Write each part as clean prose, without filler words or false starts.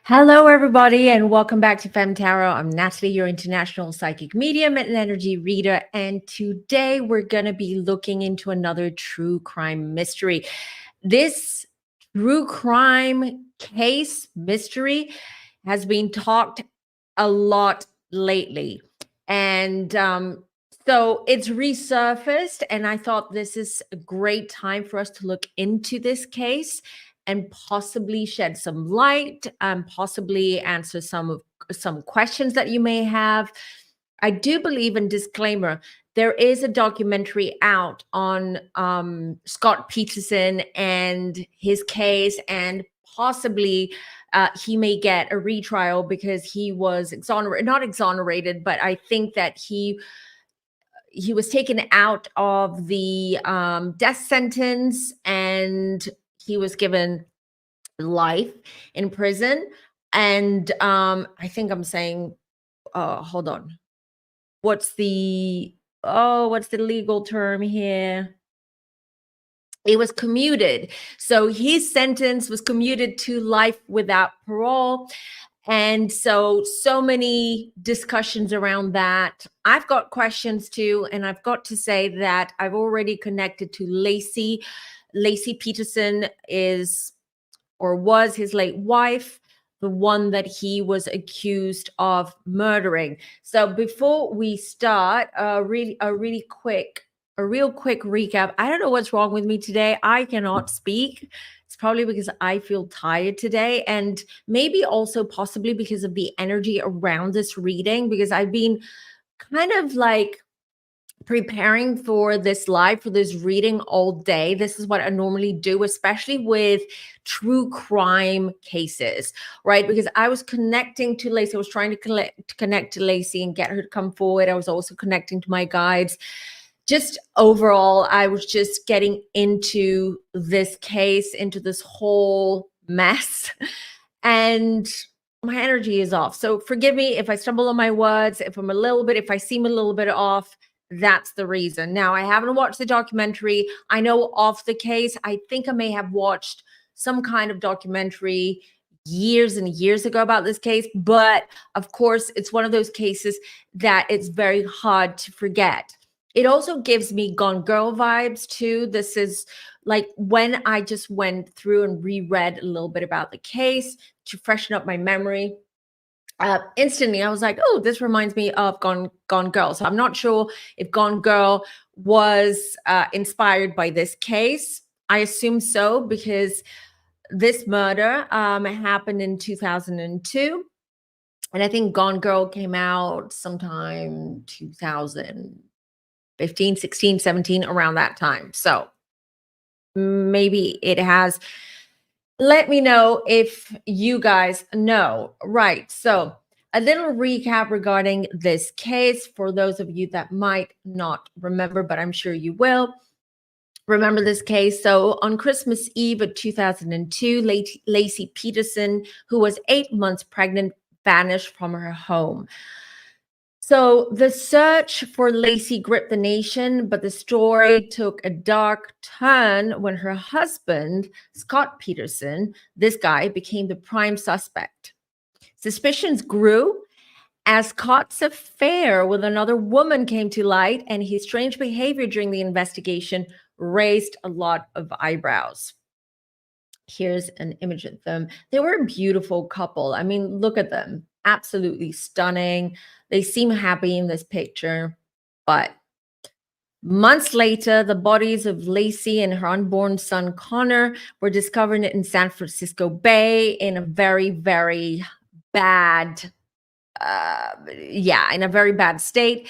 Hello, everybody, and welcome back to Fem Tarot. I'm Natalie, your international psychic medium and energy reader. And today we're going to be looking into another true crime mystery. This true crime case mystery has been talked a lot lately. And so it's resurfaced, and I thought this is a great time for us to look into this case and possibly shed some light and possibly answer some questions that you may have. I do believe in disclaimer. There is a documentary out on Scott Peterson and his case, and possibly he may get a retrial because he was not exonerated, but I think that he was taken out of the death sentence, and he was given life in prison. And I think I'm saying, hold on, what's the legal term here? It was commuted. So his sentence was commuted to life without parole. And so many discussions around that. I've got questions too, and I've got to say that I've already connected to Laci. Laci Peterson was his late wife, the one that he was accused of murdering. So before we start, a real quick recap. I don't know what's wrong with me today. I cannot speak. It's probably because I feel tired today, and maybe also possibly because of the energy around this reading, because I've been kind of like preparing for this reading all day. This is what I normally do, especially with true crime cases, right? Because I was connecting to Laci. I was trying to connect to Laci and get her to come forward. I was also connecting to my guides. Just overall, I was just getting into this case, into this whole mess. And my energy is off. So forgive me if I stumble on my words, if I seem a little bit off. That's the reason. Now, I haven't watched the documentary. I know of the case. I think I may have watched some kind of documentary years and years ago about this case. But of course, it's one of those cases that it's very hard to forget. It also gives me Gone Girl vibes too. This is like when I just went through and reread a little bit about the case to freshen up my memory. Instantly, I was like, oh, this reminds me of Gone Girl. So I'm not sure if Gone Girl was inspired by this case. I assume so, because this murder happened in 2002. And I think Gone Girl came out sometime 2015, 16, 17, around that time. So maybe it has. Let me know if you guys know. Right. So a little recap regarding this case for those of you that might not remember, but I'm sure you will remember this case. So on Christmas Eve of 2002, Laci Peterson, who was 8 months pregnant, vanished from her home. So the search for Laci gripped the nation, but the story took a dark turn when her husband, Scott Peterson, this guy, became the prime suspect. Suspicions grew as Scott's affair with another woman came to light, and his strange behavior during the investigation raised a lot of eyebrows. Here's an image of them. They were a beautiful couple. I mean, look at them. Absolutely stunning. They seem happy in this picture. But months later, the bodies of Laci and her unborn son, Connor, were discovered in San Francisco Bay in a very, very bad in a very bad state,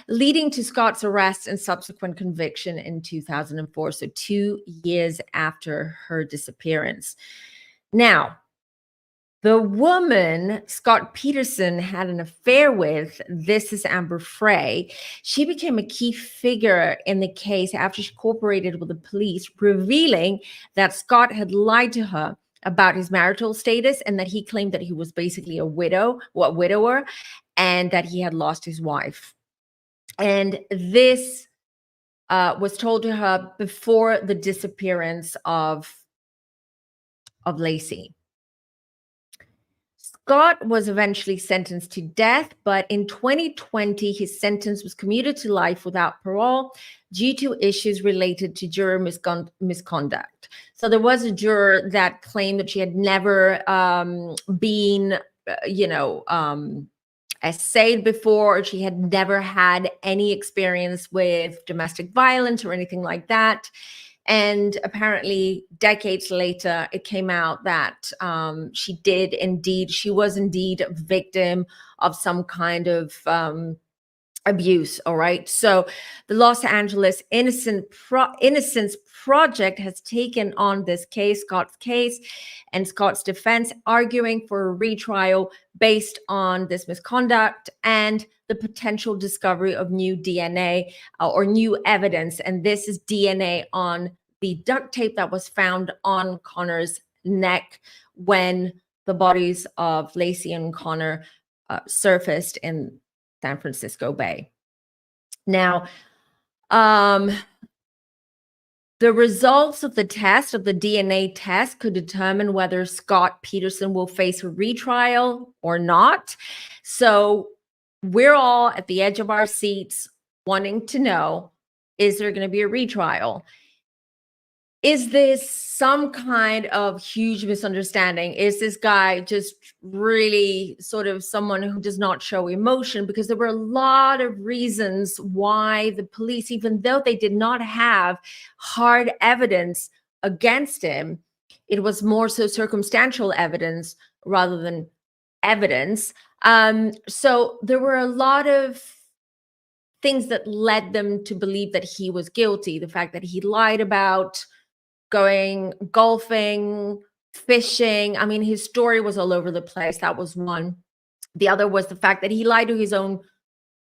leading to Scott's arrest and subsequent conviction in 2004, so 2 years after her disappearance. Now, the woman Scott Peterson had an affair with, this is Amber Frey. She became a key figure in the case after she cooperated with the police, revealing that Scott had lied to her about his marital status and that he claimed that he was basically a widower, and that he had lost his wife. And this was told to her before the disappearance of Laci. Scott was eventually sentenced to death, but in 2020, his sentence was commuted to life without parole due to issues related to juror misconduct. So there was a juror that claimed that she had never been, essayed before, or she had never had any experience with domestic violence or anything like that. And apparently, decades later, it came out that she was indeed a victim of some kind of abuse. All right. So the Los Angeles Innocence Project has taken on this case, Scott's case, and Scott's defense, arguing for a retrial based on this misconduct and the potential discovery of new DNA or new evidence. And this is DNA on the duct tape that was found on Connor's neck when the bodies of Laci and Connor surfaced in San Francisco Bay. Now, the results of the DNA test, could determine whether Scott Peterson will face a retrial or not. So we're all at the edge of our seats wanting to know, is there going to be a retrial? Is this some kind of huge misunderstanding? Is this guy just really sort of someone who does not show emotion? Because there were a lot of reasons why the police, even though they did not have hard evidence against him, it was more so circumstantial evidence rather than evidence. So there were a lot of things that led them to believe that he was guilty. The fact that he lied about going golfing, fishing. I mean, his story was all over the place. That was one. The other was the fact that he lied to his own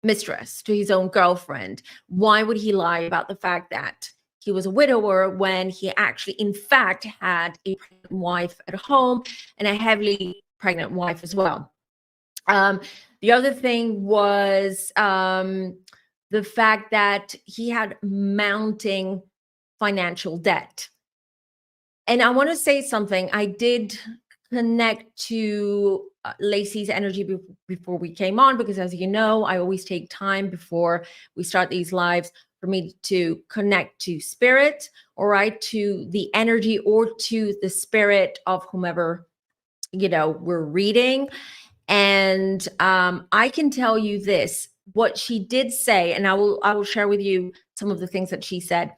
mistress, to his own girlfriend. Why would he lie about the fact that he was a widower when he actually, in fact, had a pregnant wife at home and a heavily pregnant wife as well? The other thing was the fact that he had mounting financial debt. And I want to say something. I did connect to Laci's energy before we came on, because as you know, I always take time before we start these lives for me to connect to spirit, all right, to the energy or to the spirit of whomever, we're reading. And I can tell you this, what she did say, and I will share with you some of the things that she said,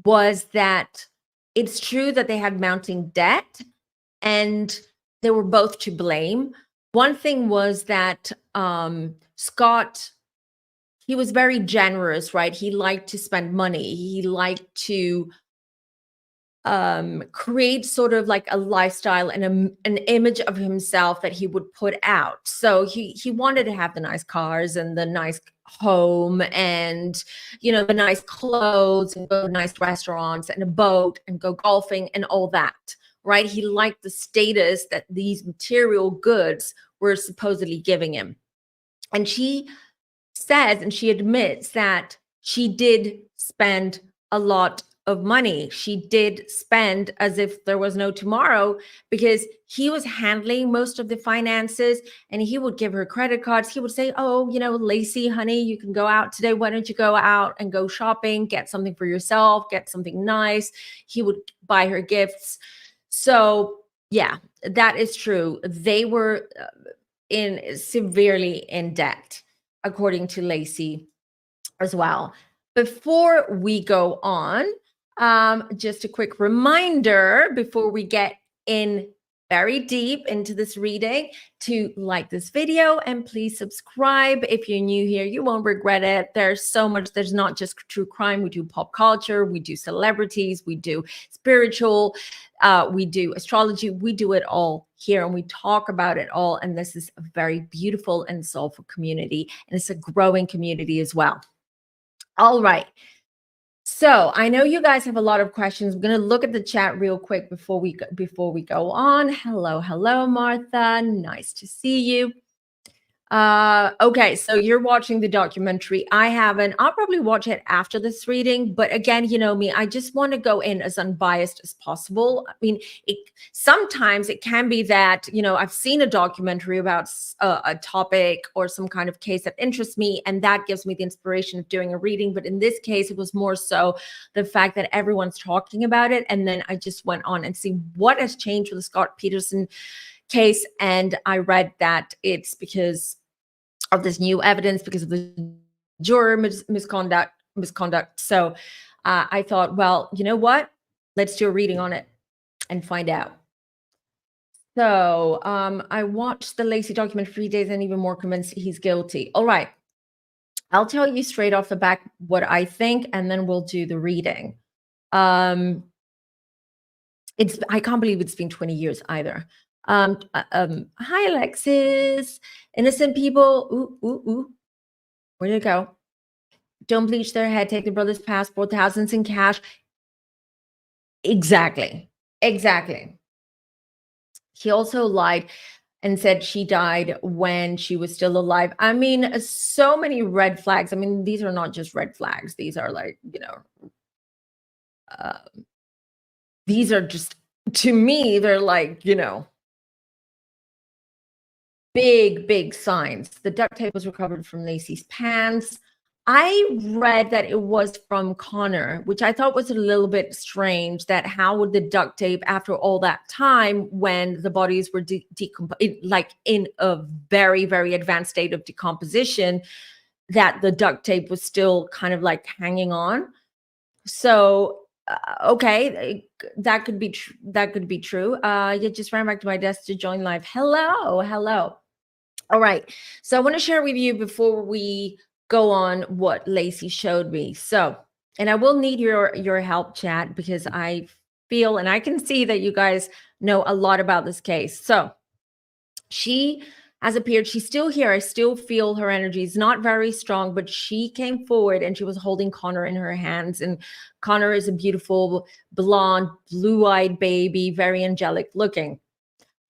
was that it's true that they had mounting debt and they were both to blame. One thing was that Scott, he was very generous, right? He liked to spend money. He liked to create sort of like a lifestyle and an image of himself that he would put out. So he wanted to have the nice cars and the nice home and the nice clothes and go to nice restaurants and a boat and go golfing and all that, right? He liked the status that these material goods were supposedly giving him. And she says, and she admits that she did spend a lot of money. She did spend as if there was no tomorrow, because he was handling most of the finances and he would give her credit cards. He would say, oh, Laci, honey, you can go out today. Why don't you go out and go shopping, get something for yourself, get something nice. He would buy her gifts. So yeah, that is true. They were severely in debt, according to Laci as well. Before we go on, just a quick reminder before we get in very deep into this reading, to like this video and please subscribe. If you're new here, you won't regret it. There's so much. There's not just true crime. We do pop culture. We do celebrities. We do spiritual. We do astrology. We do it all here and we talk about it all. And this is a very beautiful and soulful community. And it's a growing community as well. All right. So I know you guys have a lot of questions. I'm going to look at the chat real quick before we go on. Hello, Martha. Nice to see you. Okay, so you're watching the documentary. I haven't. I'll probably watch it after this reading, but again, you know me, I just want to go in as unbiased as possible. I mean, it sometimes it can be that, you know, I've seen a documentary about a topic or some kind of case that interests me, and that gives me the inspiration of doing a reading. But in this case, it was more so the fact that everyone's talking about it, and then I just went on and see what has changed with the Scott Peterson case, and I read that it's because of this new evidence, because of the juror misconduct. So I thought, well, you know what? Let's do a reading on it and find out. So I watched the Laci documentary 3 days and even more convinced he's guilty. All right. I'll tell you straight off the back what I think, and then we'll do the reading. I can't believe it's been 20 years either. Hi, Alexis. Innocent people. Ooh, ooh, ooh. Where did it go? Don't bleach their head. Take the brother's passport. Thousands in cash. Exactly. Exactly. He also lied and said she died when she was still alive. I mean, so many red flags. I mean, these are not just red flags. These are like, you know, these are just, to me, they're like, you know, big signs. The duct tape was recovered from Laci's pants. I read that it was from Connor, which I thought was a little bit strange, that how would the duct tape, after all that time when the bodies were like in a very advanced state of decomposition, that the duct tape was still kind of like hanging on. So okay, that could be that could be true. You just ran back to my desk to join live. Hello. All right. So I want to share with you before we go on what Laci showed me. So, and I will need your help, chat, because I feel and I can see that you guys know a lot about this case. So she has appeared. She's still here. I still feel her energy is not very strong, but she came forward and she was holding Connor in her hands. And Connor is a beautiful, blonde, blue-eyed baby, very angelic looking.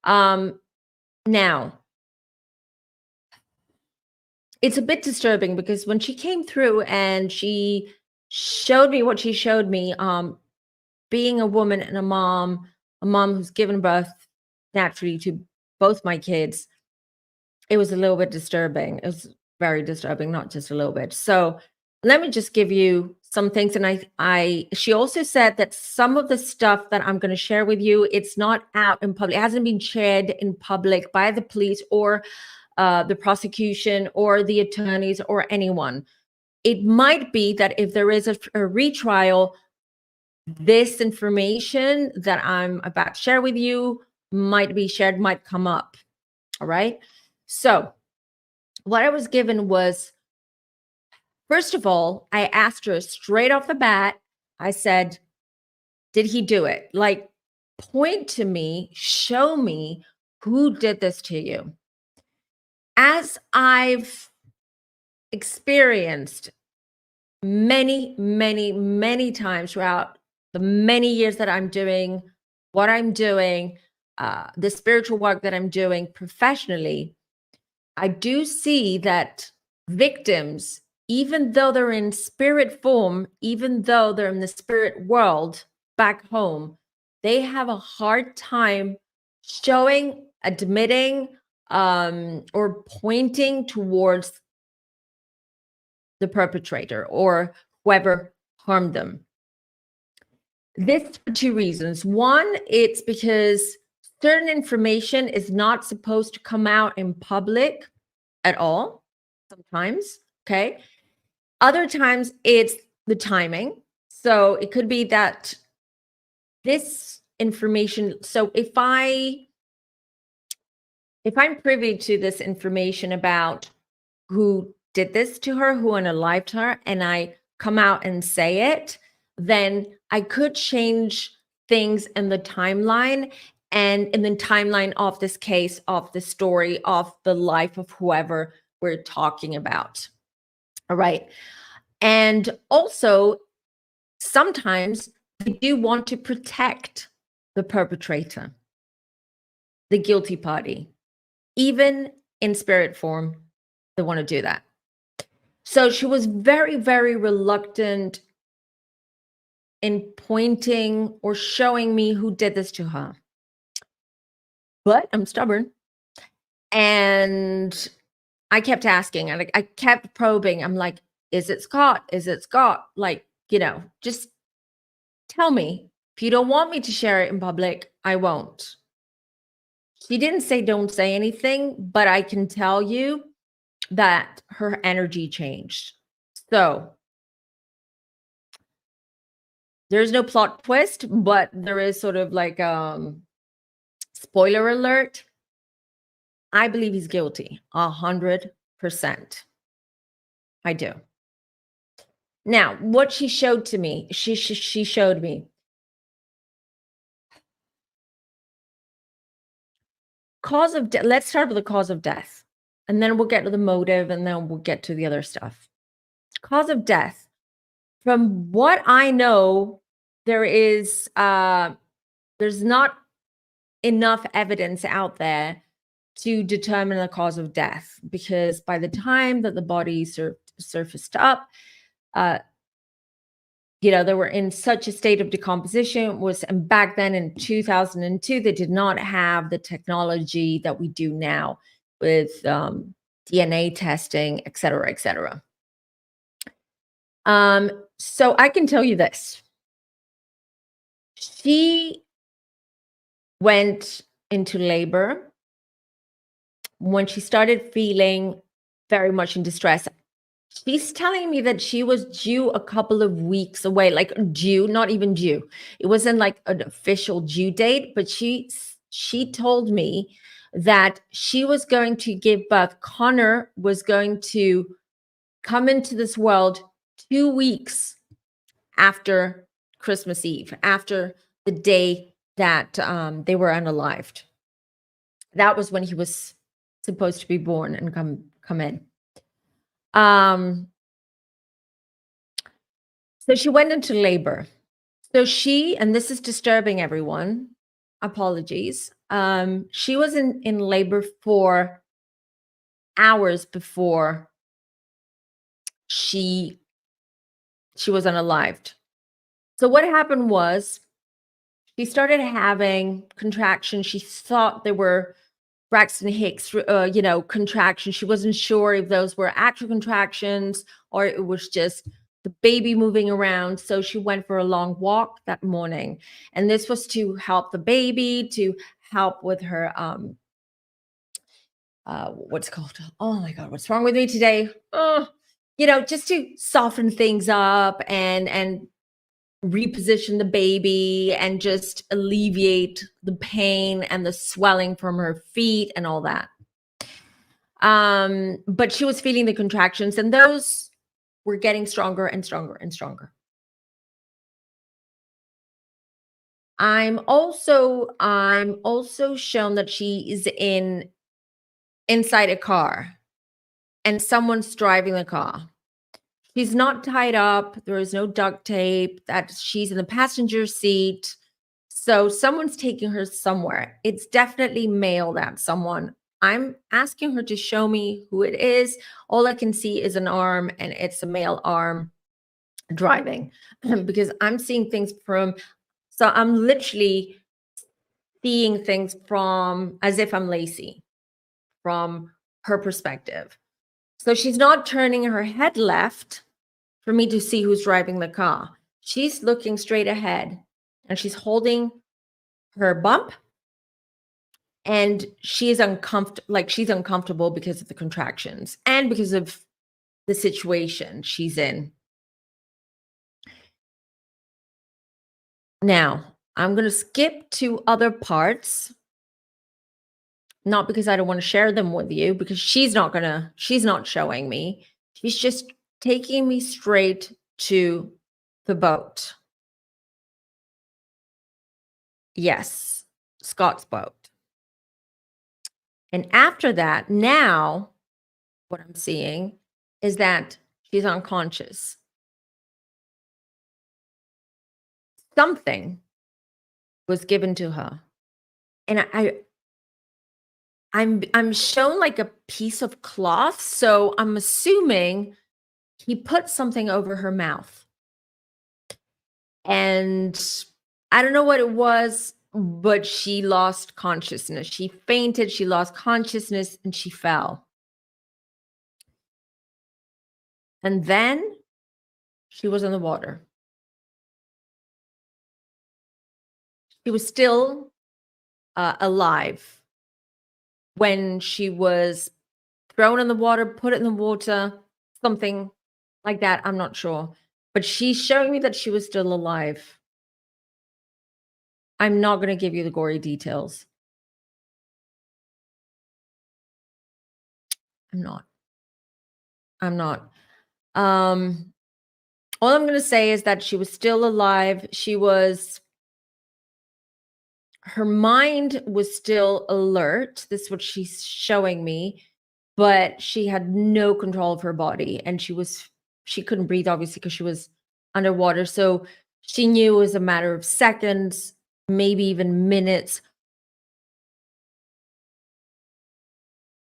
Now, it's a bit disturbing because when she came through and she showed me what she showed me, being a woman and a mom who's given birth naturally to both my kids, it was a little bit disturbing. It was very disturbing, not just a little bit. So let me just give you some things. And she also said that some of the stuff that I'm going to share with you, it's not out in public. It hasn't been shared in public by the police or the prosecution or the attorneys or anyone. It might be that if there is a retrial, this information that I'm about to share with you might be shared, might come up. All right. So what I was given was, first of all, I asked her straight off the bat, I said, did he do it? Like, point to me, show me who did this to you. As I've experienced many times throughout the many years that I'm doing what I'm doing, the spiritual work that I'm doing professionally, I do see that victims, even though they're in spirit form, even though they're in the spirit world back home, they have a hard time showing, admitting, or pointing towards the perpetrator or whoever harmed them. This for two reasons. One, it's because certain information is not supposed to come out in public at all, sometimes, okay? Other times it's the timing. So it could be that this information, so if I'm privy to this information about who did this to her, who unalived her, and I come out and say it, then I could change things in the timeline and in the timeline of this case, of the story, of the life of whoever we're talking about. All right. And also, sometimes they do want to protect the perpetrator, the guilty party, even in spirit form, they want to do that. So she was very, very reluctant in pointing or showing me who did this to her. But I'm stubborn. And I kept asking and I kept probing. I'm like, is it Scott? Is it Scott? Like, just tell me. If you don't want me to share it in public, I won't. She didn't say don't say anything, but I can tell you that her energy changed. So there's no plot twist, but there is sort of like spoiler alert. I believe he's guilty 100%. I do. Now, what she showed to me, she showed me cause of death. Let's start with the cause of death, and then we'll get to the motive, and then we'll get to the other stuff. Cause of death. From what I know, there's not enough evidence out there to determine the cause of death, because by the time that the body surfaced up, they were in such a state of decomposition. And back then in 2002, they did not have the technology that we do now with DNA testing, et cetera, et cetera. So I can tell you this. She went into labor when she started feeling very much in distress. She's telling me that she was due a couple of weeks away, like due, not even due. It wasn't like an official due date, but she told me that she was going to give birth. Connor was going to come into this world 2 weeks after Christmas Eve, after the day that they were unalived. That was when he was supposed to be born and come in. So she went into labor. So and this is disturbing everyone, apologies. She was in labor for hours before she was unalived. So what happened was she started having contractions. She thought they were Braxton Hicks, contractions. She wasn't sure if those were actual contractions or it was just the baby moving around. So she went for a long walk that morning. And this was to help the baby, to help with her, what's called? Oh my God, what's wrong with me today? Just to soften things up and reposition the baby and just alleviate the pain and the swelling from her feet and all that. But she was feeling the contractions and those were getting stronger and stronger and stronger. I'm also shown that she is inside a car and someone's driving the car. She's not tied up. There is no duct tape. That she's in the passenger seat. So someone's taking her somewhere. It's definitely male, that someone. I'm asking her to show me who it is. All I can see is an arm, and it's a male arm driving because I'm seeing things so I'm literally seeing things from as if I'm Laci from her perspective. So she's not turning her head left for me to see who's driving the car. She's looking straight ahead and she's holding her bump and she's uncomfortable because of the contractions and because of the situation she's in. Now, I'm going to skip to other parts, not because I don't want to share them with you, because she's not showing me. She's just taking me straight to the boat. Yes, Scott's boat. And after that, now what I'm seeing is that she's unconscious. Something was given to her. And I'm shown like a piece of cloth, so I'm assuming he put something over her mouth. And I don't know what it was, but she lost consciousness. She fainted, she lost consciousness, and she fell. And then she was in the water. She was still alive when she was thrown in the water, put in the water, something like that. I'm not sure. But she's showing me that she was still alive. I'm not going to give you the gory details. I'm not. I'm not. All I'm going to say is that she was still alive. Her mind was still alert. This is what she's showing me, but she had no control of her body, and she couldn't breathe, obviously, because she was underwater. So she knew it was a matter of seconds, maybe even minutes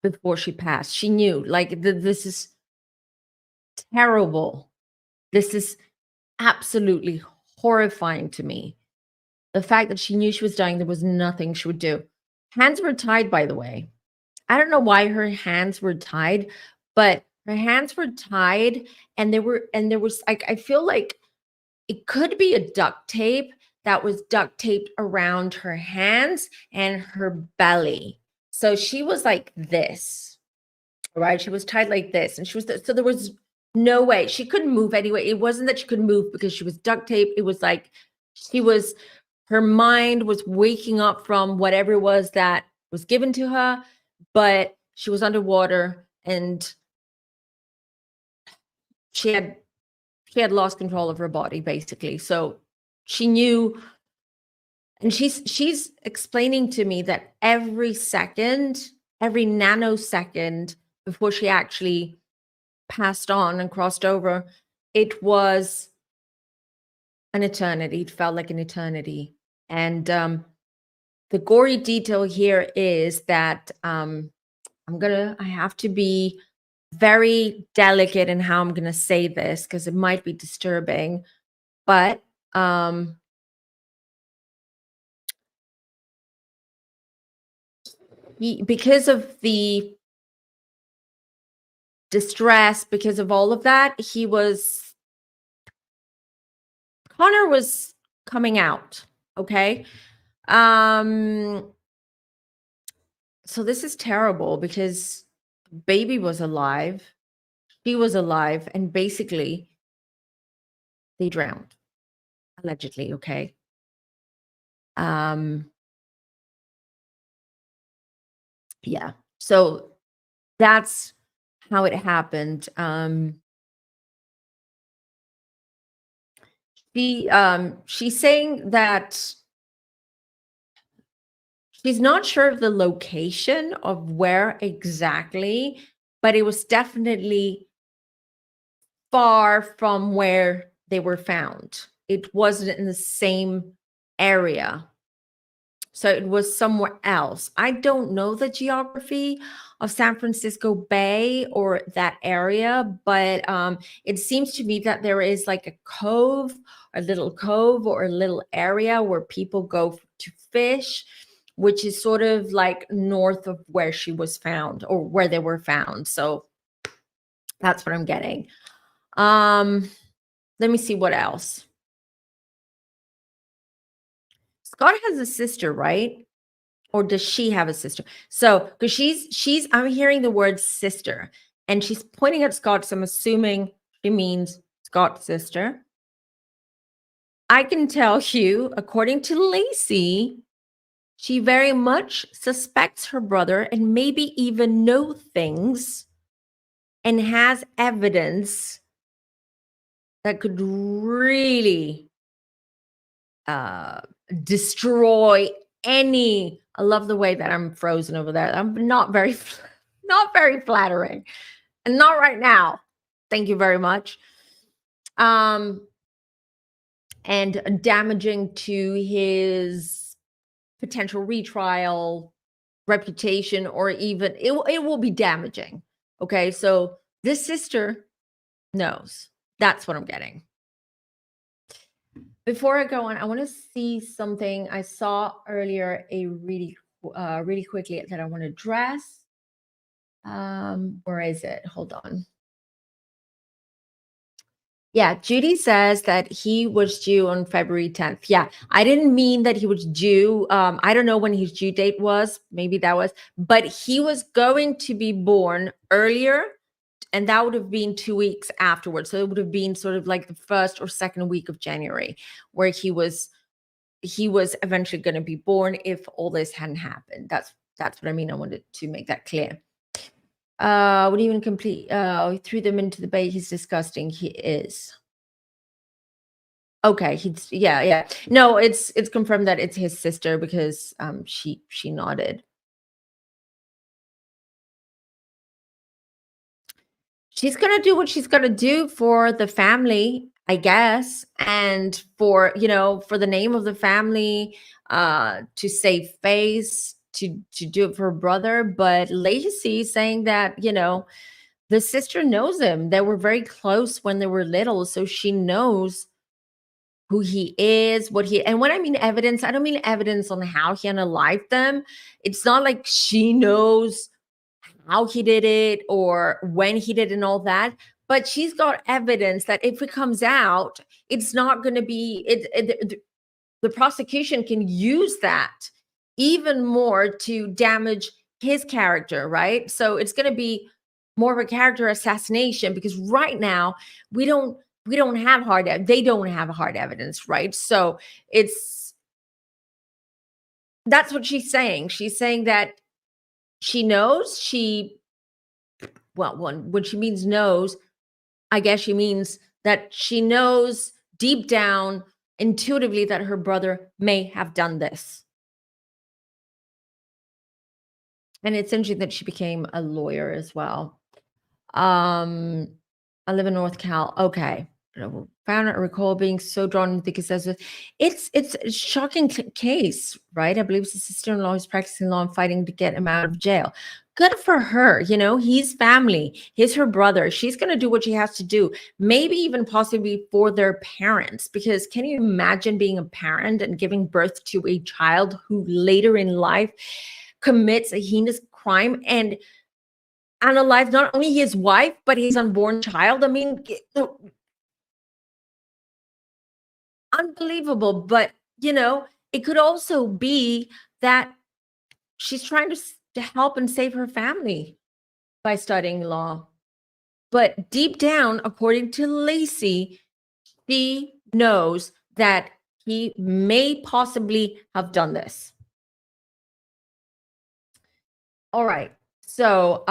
before she passed. She knew, like, this is terrible. This is absolutely horrifying to me. The fact that she knew she was dying, there was nothing she would do. Hands were tied, by the way. I don't know why her hands were tied, but her hands were tied, and there was like, I feel like it could be a duct tape that was duct taped around her hands and her belly. So she was like this, right? She was tied like this, and so there was no way she couldn't move anyway. It wasn't that she couldn't move because she was duct taped. It was like her mind was waking up from whatever it was that was given to her, but she was underwater, and she had lost control of her body, basically. So she knew, and she's explaining to me that every nanosecond before she actually passed on and crossed over, it was an eternity. It felt like an eternity. And the gory detail here is that I have to be very delicate in how I'm going to say this because it might be disturbing, but because of the distress, because of all of that, Connor was coming out. Okay. So this is terrible because baby was alive. She was alive, and basically they drowned, allegedly. Okay. Yeah. So that's how it happened. She's saying that she's not sure of the location of where exactly, but it was definitely far from where they were found. It wasn't in the same area. So it was somewhere else. I don't know the geography of San Francisco Bay or that area, but it seems to me that there is like a little cove or a little area where people go to fish, which is sort of like north of where she was found or where they were found. So that's what I'm getting. Let me see what else. Scott has a sister, right? Or does she have a sister? So, because I'm hearing the word sister, and she's pointing at Scott, so I'm assuming she means Scott's sister. I can tell you, according to Laci, she very much suspects her brother and maybe even know things and has evidence that could really destroy any. I love the way that I'm frozen over there. I'm not very not very flattering, and not right now. Thank you very much. And damaging to his potential retrial, reputation, or even it will be damaging. Okay, so this sister knows. That's what I'm getting. Before I go on, I want to see something I saw earlier, really quickly, that I want to address. Where is it? Hold on. Yeah, Judy says that he was due on February 10th. Yeah, I didn't mean that he was due. I don't know when his due date was. Maybe that was, but he was going to be born earlier, and that would have been 2 weeks afterwards. So it would have been sort of like the first or second week of January, where he was eventually going to be born if all this hadn't happened. That's what I mean. I wanted to make that clear. Would even complete threw them into the bait. He's disgusting. He is. Okay, yeah. No, it's confirmed that it's his sister, because she nodded. She's gonna do what she's gonna do for the family, I guess, and for the name of the family, to save face, to do it for her brother. But Laci saying that the sister knows him. They were very close when they were little, so she knows who he is, and when I mean evidence, I don't mean evidence on how he unalived them. It's not like she knows how he did it or when he did and all that, but she's got evidence that if it comes out, it's not going to be the prosecution can use that even more to damage his character, right? So it's going to be more of a character assassination, because right now we don't have they don't have hard evidence, right? So that's what she's saying. She's saying that she knows. When she means knows, I guess she means that she knows deep down, intuitively, that her brother may have done this. And it's interesting that she became a lawyer as well. I live in North Cal. Okay. Found it, recall being so drawn into the says it's a shocking case, right? I believe his sister-in-law is practicing law and fighting to get him out of jail. Good for her. He's family. He's her brother. She's going to do what she has to do, maybe even possibly for their parents, because can you imagine being a parent and giving birth to a child who later in life commits a heinous crime and unalive not only his wife, but his unborn child? I mean, unbelievable. But it could also be that she's trying to help and save her family by studying law. But deep down, according to Laci, she knows that he may possibly have done this. All right. So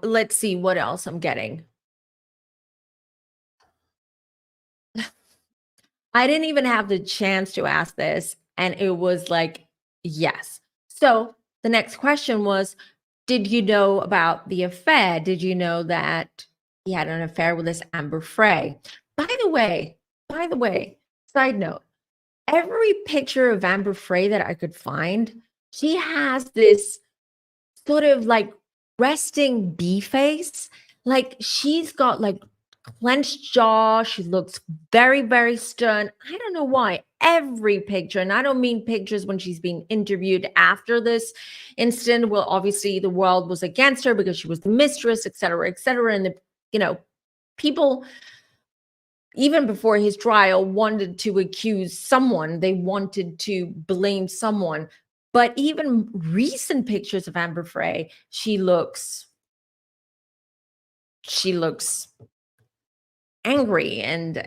let's see what else I'm getting. I didn't even have the chance to ask this, and it was like, yes. So the next question was, did you know about the affair? Did you know that he had an affair with this Amber Frey? By the way, side note, every picture of Amber Frey that I could find, she has this sort of like resting bee face. Like she's got like clenched jaw. She looks very, very stern. I don't know why. Every picture, and I don't mean pictures when she's being interviewed after this incident. Well, obviously the world was against her because she was the mistress, et cetera, et cetera. And people, even before his trial, wanted to accuse someone. They wanted to blame someone. But even recent pictures of Amber Frey, she looks angry and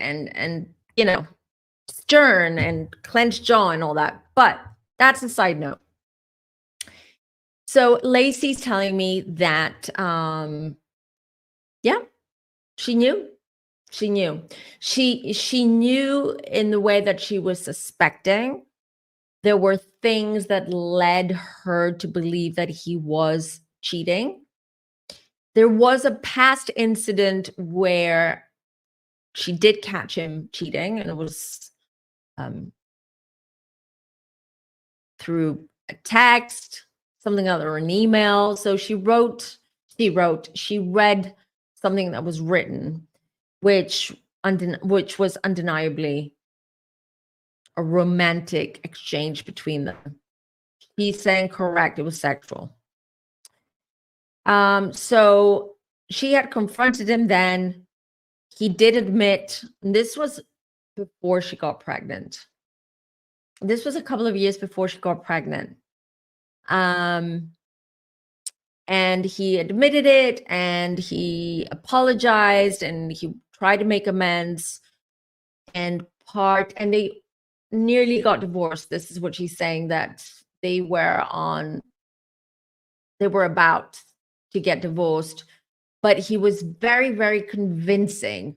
stern and clenched jaw and all that. But that's a side note. So Laci's telling me that yeah, she knew. She knew. She knew in the way that she was suspecting. There were things that led her to believe that he was cheating. There was a past incident where she did catch him cheating, and it was through a text, something other, an email. So she read something that was written, which was undeniably a romantic exchange between them. He's saying correct, it was sexual. So she had confronted him then. He did admit, this was before she got pregnant. This was a couple of years before she got pregnant. And he admitted it, and he apologized, and he tried to make amends, and they nearly got divorced. This is what she's saying, that they were about to get divorced, but he was very, very convincing.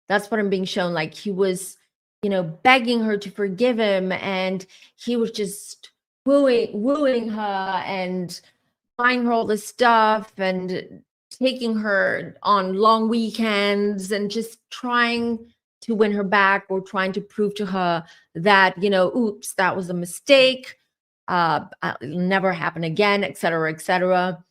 That's what I'm being shown. Like, he was, begging her to forgive him, and he was just wooing her and buying her all this stuff and taking her on long weekends and just trying to win her back, or trying to prove to her that, oops, that was a mistake. It'll never happen again, et cetera, et cetera.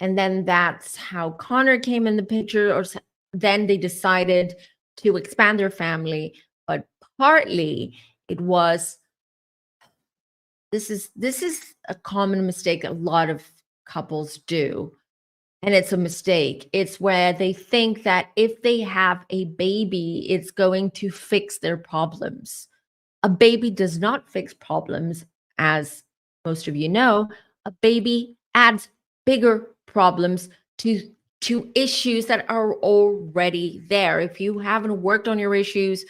And then that's how Connor came in the picture, or then they decided to expand their family. But partly it was, this is a common mistake a lot of couples do. And it's a mistake. It's where they think that if they have a baby, it's going to fix their problems. A baby does not fix problems, as most of you know. A baby adds bigger problems to issues that are already there. If you haven't worked on your issues,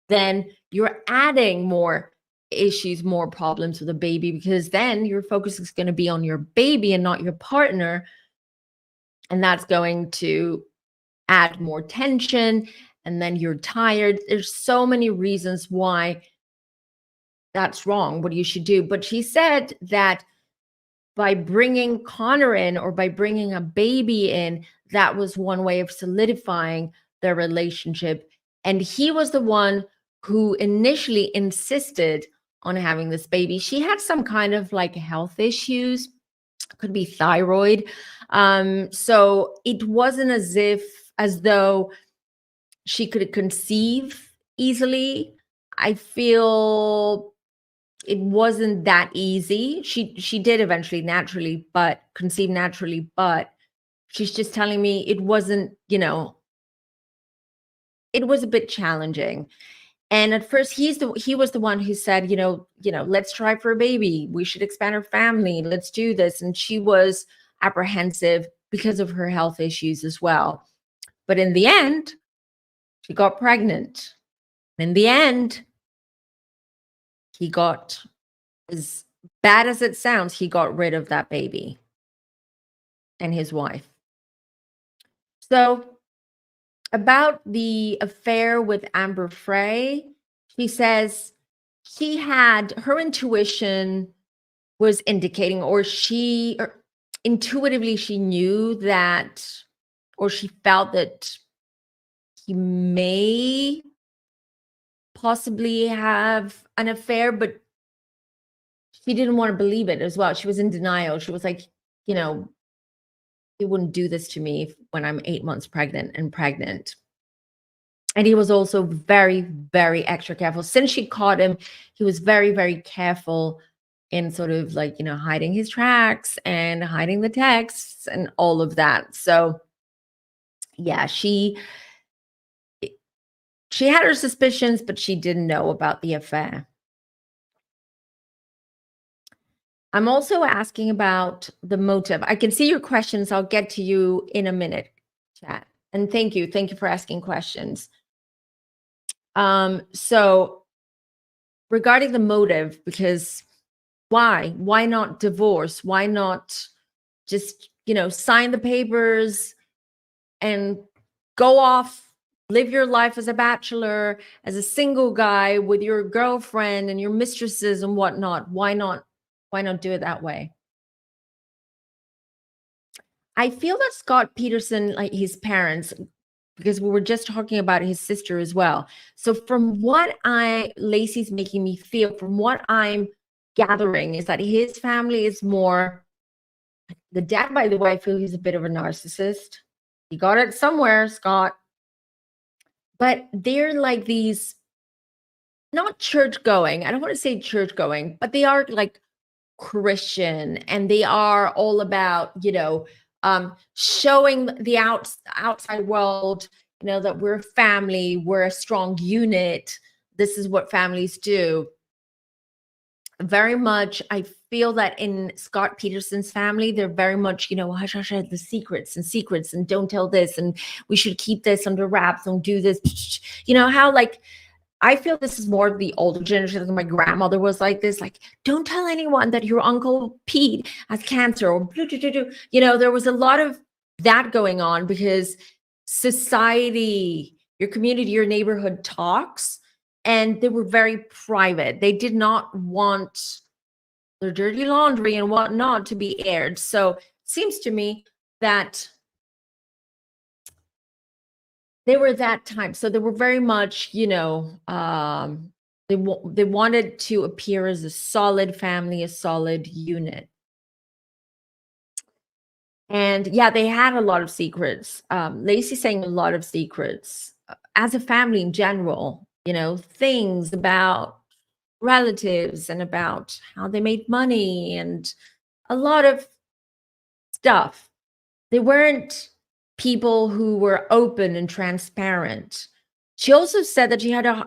then you're adding more issues, more problems with a baby, because then your focus is going to be on your baby and not your partner. And that's going to add more tension, and then you're tired. There's so many reasons why that's wrong, what you should do. But she said that by bringing Connor in, or by bringing a baby in, that was one way of solidifying their relationship. And he was the one who initially insisted on having this baby. She had some kind of like health issues, could be thyroid. So it wasn't as though she could conceive easily. I feel it wasn't that easy. She did eventually conceive naturally, but she's just telling me it wasn't, it was a bit challenging. And at first he was the one who said, let's try for a baby. We should expand our family. Let's do this. And she was apprehensive because of her health issues as well. But in the end, she got pregnant. In the end, he got, as bad as it sounds, he got rid of that baby and his wife. So about the affair with Amber Frey, she says her intuition was indicating, or intuitively she knew that, or she felt that he may possibly have an affair, but she didn't want to believe it as well. She was in denial. She was like, he wouldn't do this to me when I'm 8 months pregnant. And he was also very, very extra careful. Since she caught him, he was very, very careful in sort of like, hiding his tracks and hiding the texts and all of that. So yeah, she had her suspicions, but she didn't know about the affair. I'm also asking about the motive. I can see your questions. I'll get to you in a minute, chat. And thank you for asking questions. So regarding the motive, because why not divorce? Why not just, sign the papers and go off, live your life as a bachelor, as a single guy with your girlfriend and your mistresses and whatnot? Why not do it that way? I feel that Scott Peterson, like his parents, because we were just talking about his sister as well. So from what Laci's making me feel, from what I'm gathering, is that his family is more The dad, by the way, I feel he's a bit of a narcissist. He got it somewhere, Scott. But they're like these, not church going. I don't want to say church going, but they are like Christian, and they are all about, showing the outside world, that we're a family, we're a strong unit. This is what families do. Very much, I feel that in Scott Peterson's family, they're very much, hush, hush, hush, the secrets, and don't tell this, and we should keep this under wraps, don't do this. How, like, I feel this is more of the older generation. Like my grandmother was like this, like, don't tell anyone that your Uncle Pete has cancer, or there was a lot of that going on because society, your community, your neighborhood talks, and they were very private. They did not want their dirty laundry and whatnot to be aired. So it seems to me that they were that time. So they were very much, they wanted to appear as a solid family, a solid unit. And yeah, they had a lot of secrets. Laci saying a lot of secrets as a family in general, things about relatives and about how they made money and a lot of stuff. They weren't people who were open and transparent. She also said that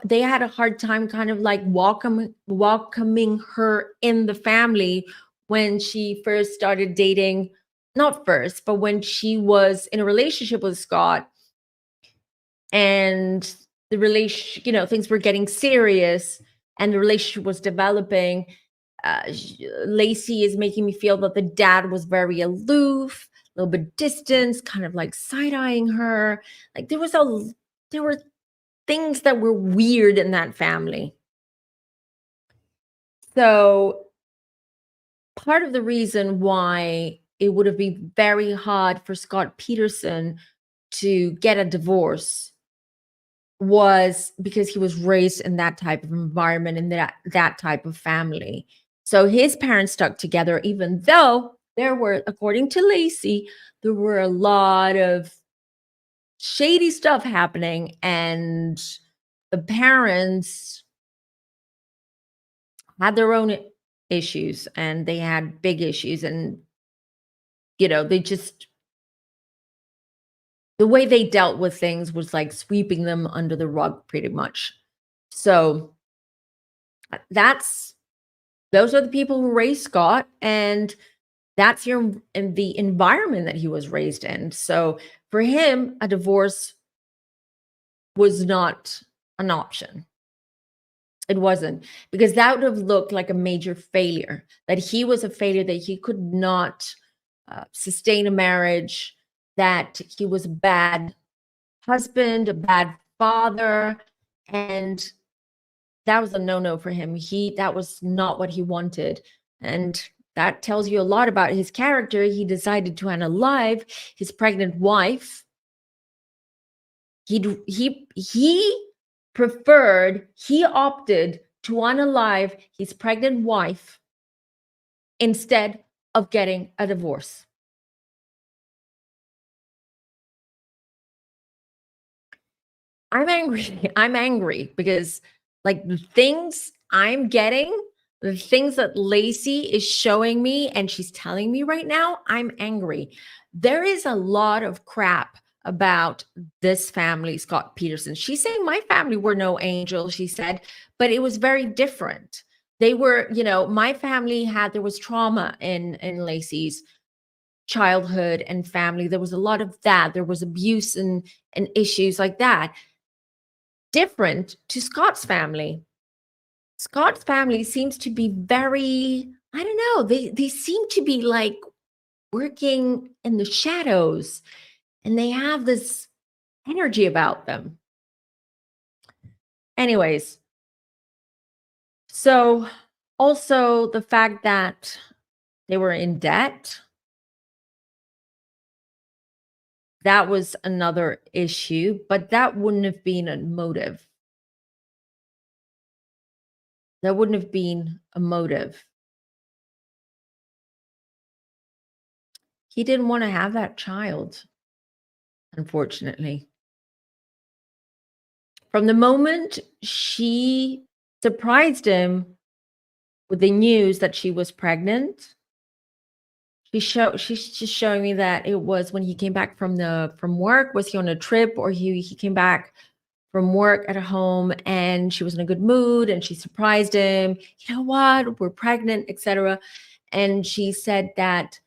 they had a hard time kind of like welcoming her in the family when she first started dating, not first, but when she was in a relationship with Scott, and the relation, things were getting serious and the relationship was developing. Laci is making me feel that the dad was very aloof, a little bit distant, kind of like side-eyeing her. Like there were things that were weird in that family. So part of the reason why it would have been very hard for Scott Peterson to get a divorce was because he was raised in that type of environment, in that type of family. So his parents stuck together, even though there were, according to Laci, there were a lot of shady stuff happening, and the parents had their own issues, and they had big issues, and they just, the way they dealt with things was like sweeping them under the rug pretty much. So those are the people who raised Scott, and that's in the environment that he was raised in. So for him, a divorce was not an option. It wasn't, because that would have looked like a major failure, that he was a failure, that he could not sustain a marriage, that he was a bad husband, a bad father, and that was a no-no for him. That was not what he wanted. And that tells you a lot about his character. He decided to unalive his pregnant wife. He opted to unalive his pregnant wife instead of getting a divorce. I'm angry. I'm angry because, like, the things I'm getting, the things that Laci is showing me and she's telling me right now, I'm angry. There is a lot of crap about this family, Scott Peterson. She's saying my family were no angels, she said, but it was very different. They were, my family there was trauma in Laci's childhood and family. There was a lot of that. There was abuse and issues like that. Different to Scott's family. Scott's family seems to be very, I don't know, they seem to be like working in the shadows, and they have this energy about them. Anyways, so also the fact that they were in debt, that was another issue, but that wouldn't have been a motive. That wouldn't have been a motive. he didn't want to have that child, unfortunately. From the moment she surprised him with the news that she was pregnant, she's just showing me that it was when he came back from work. Was he on a trip, or he came back from work at home and she was in a good mood and she surprised him, you know what, we're pregnant, etc. And she said that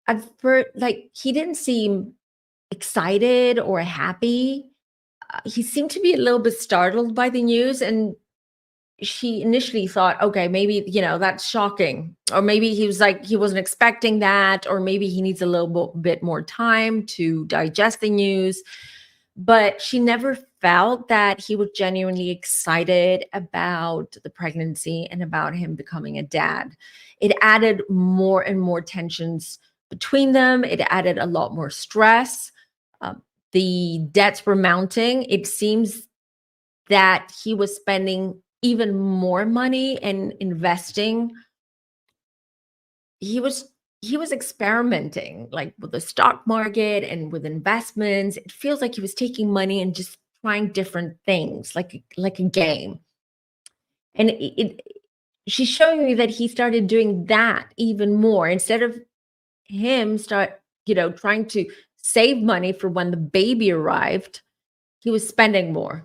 at first, like, he didn't seem excited or happy. He seemed to be a little bit startled by the news, and she initially thought, okay, maybe, that's shocking. Or maybe he was like, he wasn't expecting that, or maybe he needs a little bit more time to digest the news. But she never felt that he was genuinely excited about the pregnancy and about him becoming a dad. It added more and more tensions between them. It added a lot more stress. Um, the debts were mounting. It seems that he was spending even more money and investing. He was experimenting, like, with the stock market and with investments. It feels like he was taking money and just trying different things, like a game. And she's showing me that he started doing that even more, instead of him trying to save money for when the baby arrived. He was spending more.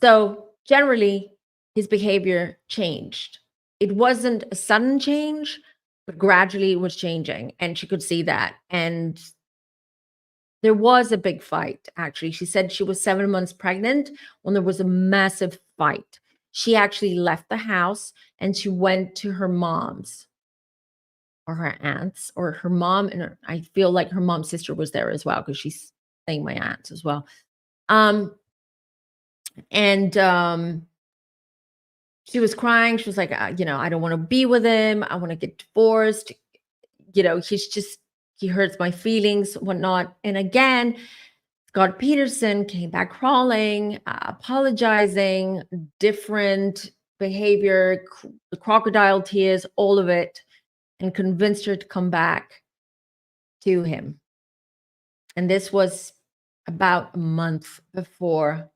So generally, his behavior changed. It wasn't a sudden change, but gradually it was changing. And she could see that. And there was a big fight, actually. She said she was 7 months pregnant when there was a massive fight. She actually left the house and she went to her mom's or her aunt's, or her mom. And I feel like her mom's sister was there as well, because she's saying my aunt's as well. And she was crying. She was like, I don't want to be with him. I want to get divorced. He hurts my feelings, whatnot. And again, Scott Peterson came back crawling, apologizing, different behavior, the crocodile tears, all of it, and convinced her to come back to him. And this was about a month before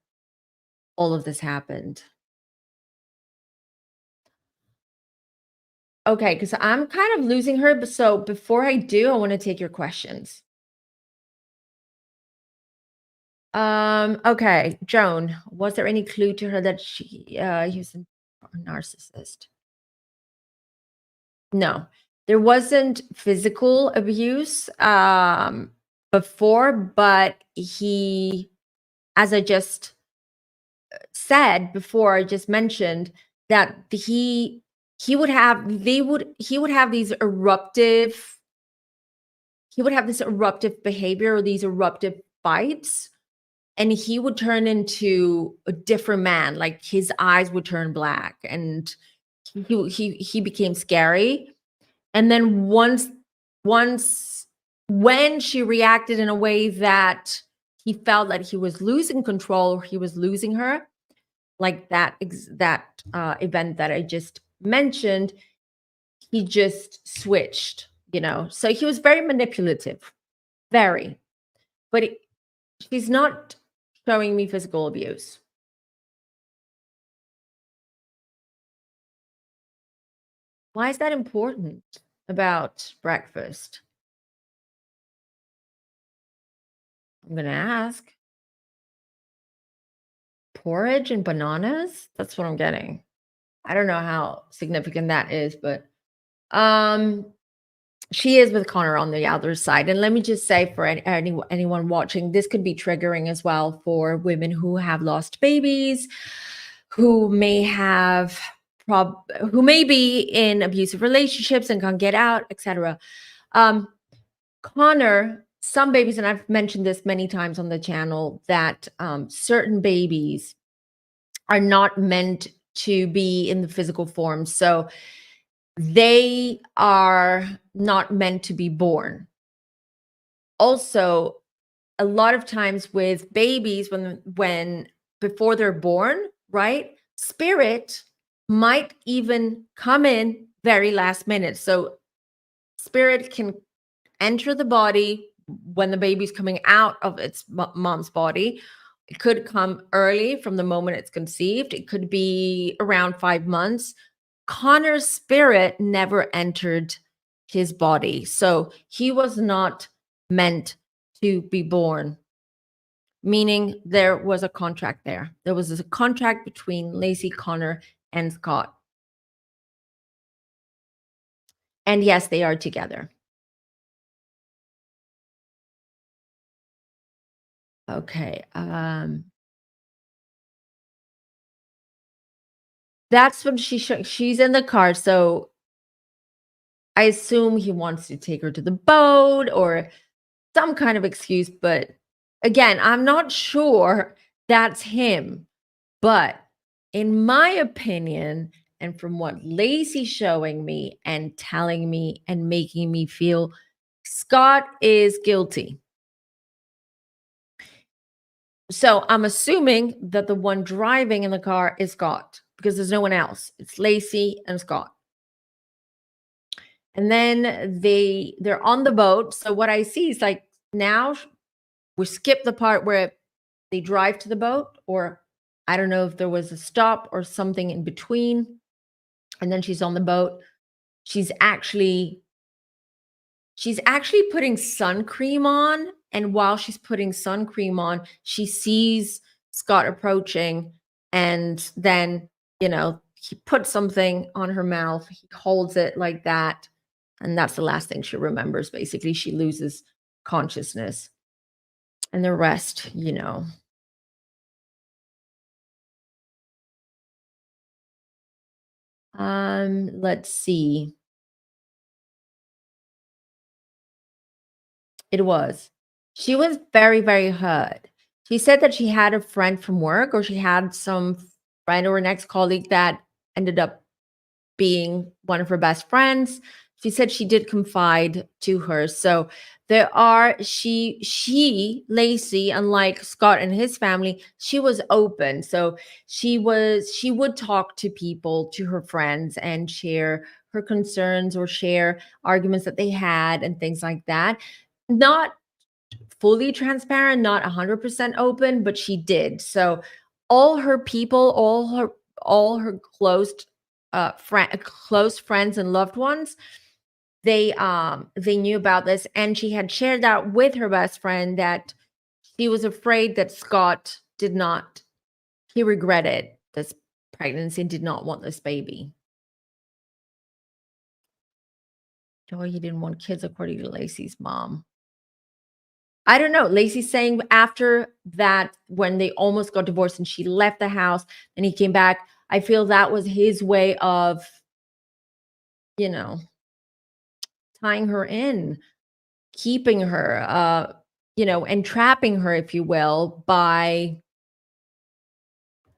all of this happened. Okay, because I'm kind of losing her. But so before I do, I want to take your questions. Okay, Joan, was there any clue to her that he was a narcissist? No, there wasn't physical abuse before, but as I just said before, I just mentioned that he would have these eruptive behavior, or these eruptive fights, and he would turn into a different man. Like, his eyes would turn black, and he became scary. And then once when she reacted in a way that he felt that he was losing control, or he was losing her, like that event that I just mentioned, he just switched. So he was very manipulative, very. But she's not showing me physical abuse. Why is that important about breakfast? I'm gonna ask. Porridge and bananas? That's what I'm getting. I don't know how significant that is, but um she is with Connor on the other side. And let me just say, for anyone watching, this could be triggering as well for women who have lost babies, who may have who may be in abusive relationships and can't get out, etc. Connor, some babies, and I've mentioned this many times on the channel, that certain babies are not meant to be in the physical form. So they are not meant to be born. Also, a lot of times with babies, when before they're born, right? Spirit might even come in very last minute. So spirit can enter the body when the baby's coming out of its mom's body. It could come early from the moment it's conceived. It could be around 5 months. Connor's spirit never entered his body. So he was not meant to be born, meaning there was a contract there. There was a contract between Laci, Connor, and Scott. And yes, they are together. Okay. That's what she's in the car. So I assume he wants to take her to the boat or some kind of excuse. But again, I'm not sure that's him. But in my opinion, and from what Laci's showing me and telling me and making me feel, Scott is guilty. So I'm assuming that the one driving in the car is Scott because there's no one else. It's Laci and Scott. And then they're on the boat. So what I see is like now we skip the part where they drive to the boat, or I don't know if there was a stop or something in between. And then she's on the boat. She's actually putting sun cream on, and while she's putting sun cream on, she sees Scott approaching, and then, he puts something on her mouth. He holds it like that, and that's the last thing she remembers. Basically, she loses consciousness. And the rest. Let's see. It was. She was very, very hurt. She said that she had a friend from work, or she had some friend or an ex-colleague that ended up being one of her best friends. She said she did confide to her. So Laci, unlike Scott and his family, she was open. So she would talk to people, to her friends, and share her concerns or share arguments that they had and things like that. Not fully transparent, not 100% open, but she did. So all her people, all her close friends and loved ones, they knew about this, and she had shared that with her best friend that she was afraid that Scott he regretted this pregnancy and did not want this baby. Joy, he didn't want kids, according to Laci's mom. I don't know. Laci's saying after that, when they almost got divorced and she left the house and he came back, I feel that was his way of, you know, tying her in, keeping her, entrapping her, if you will, by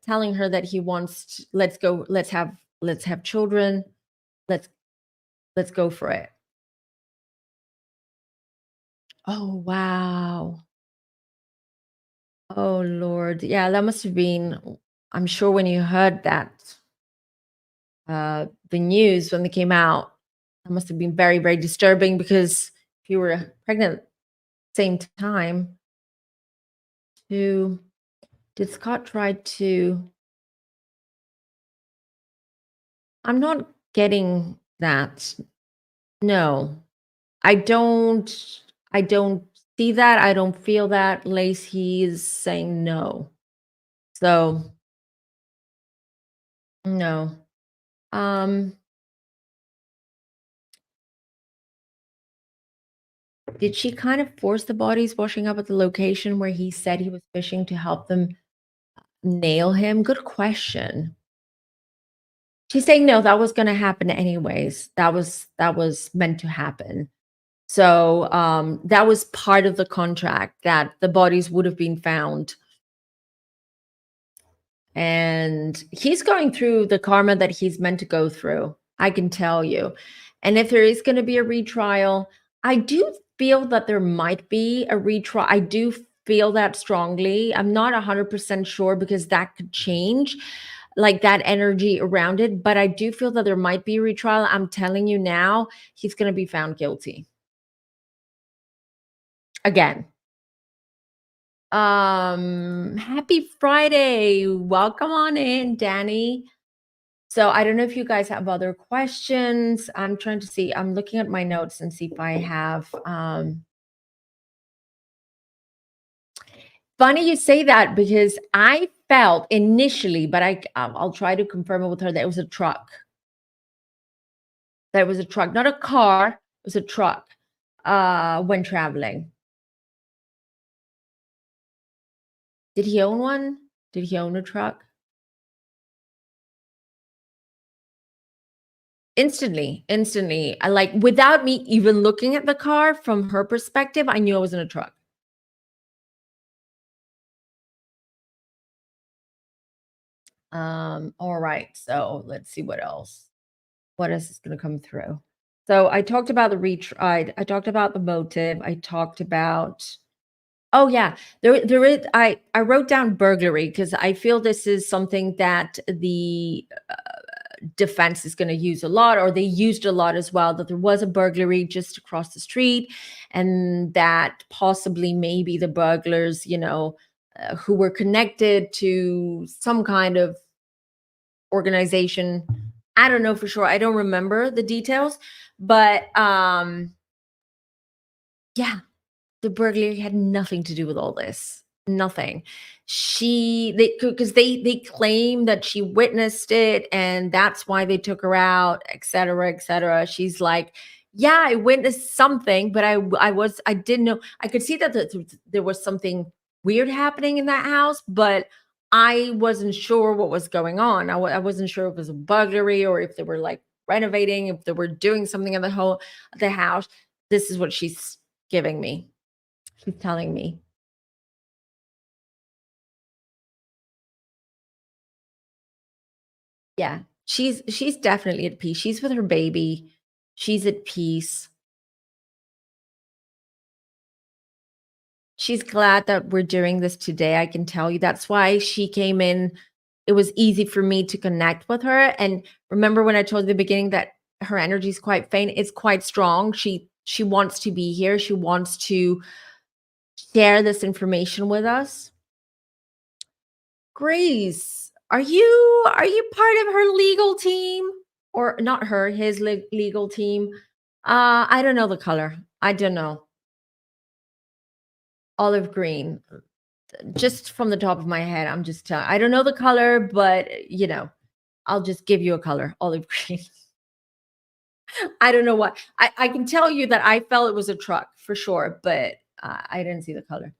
telling her that he wants, let's have children. Let's let's go for it. Oh, wow. Oh, Lord. Yeah, that must have been, I'm sure when you heard that, the news when they came out, that must have been very, very disturbing because if you were pregnant at the same time, to did Scott try to I'm not getting that. No. I don't see that. I don't feel that. Lace, is saying no. So, no. Um, did she kind of force the bodies washing up at the location where he said he was fishing to help them nail him? Good question. She's saying no, that was gonna happen anyways. That was meant to happen. So, that was part of the contract that the bodies would have been found. And he's going through the karma that he's meant to go through, I can tell you. And if there is going to be a retrial, I do feel that there might be a retrial. I do feel that strongly. I'm not 100% sure because that could change, like that energy around it. But I do feel that there might be a retrial. I'm telling you now, he's going to be found guilty. again. Happy Friday. Welcome on in, Danny. So I don't know if you guys have other questions. I'm trying to see. I'm looking at my notes and see if I have funny you say that because I felt initially, but I'll try to confirm it with her that it was a truck. That it was a truck, not a car. It was a truck when traveling. Did he own one? Did he own a truck? Instantly. I like without me even looking at the car from her perspective, I knew I was in a truck. All right. So let's see what else. What else is going to come through? So I talked about the retry. I talked about the motive. I talked about. Oh yeah, there is. I wrote down burglary because I feel this is something that the defense is going to use a lot, or they used a lot as well. That there was a burglary just across the street, and that possibly maybe the burglars, who were connected to some kind of organization. I don't know for sure. I don't remember the details, but yeah, the burglary had nothing to do with all this. Nothing. They claim that she witnessed it and that's why they took her out, et cetera, et cetera. She's like, yeah, I witnessed something, but I didn't know. I could see that there was something weird happening in that house, but I wasn't sure what was going on. I wasn't sure if it was a burglary or if they were like renovating, if they were doing something in the house. This is what she's giving me. She's telling me. Yeah. She's definitely at peace. She's with her baby. She's at peace. She's glad that we're doing this today. I can tell you that's why she came in. It was easy for me to connect with her. And remember when I told you at the beginning that her energy is quite faint, it's quite strong. She wants to be here. She wants to share this information with us. Grace, are you part of her legal team? Or not her, his legal team? I don't know the color. I don't know. Olive green. Just from the top of my head, I'm just telling. I don't know the color, but I'll just give you a color, olive green. I don't know what. I can tell you that I felt it was a truck for sure, but I didn't see the color.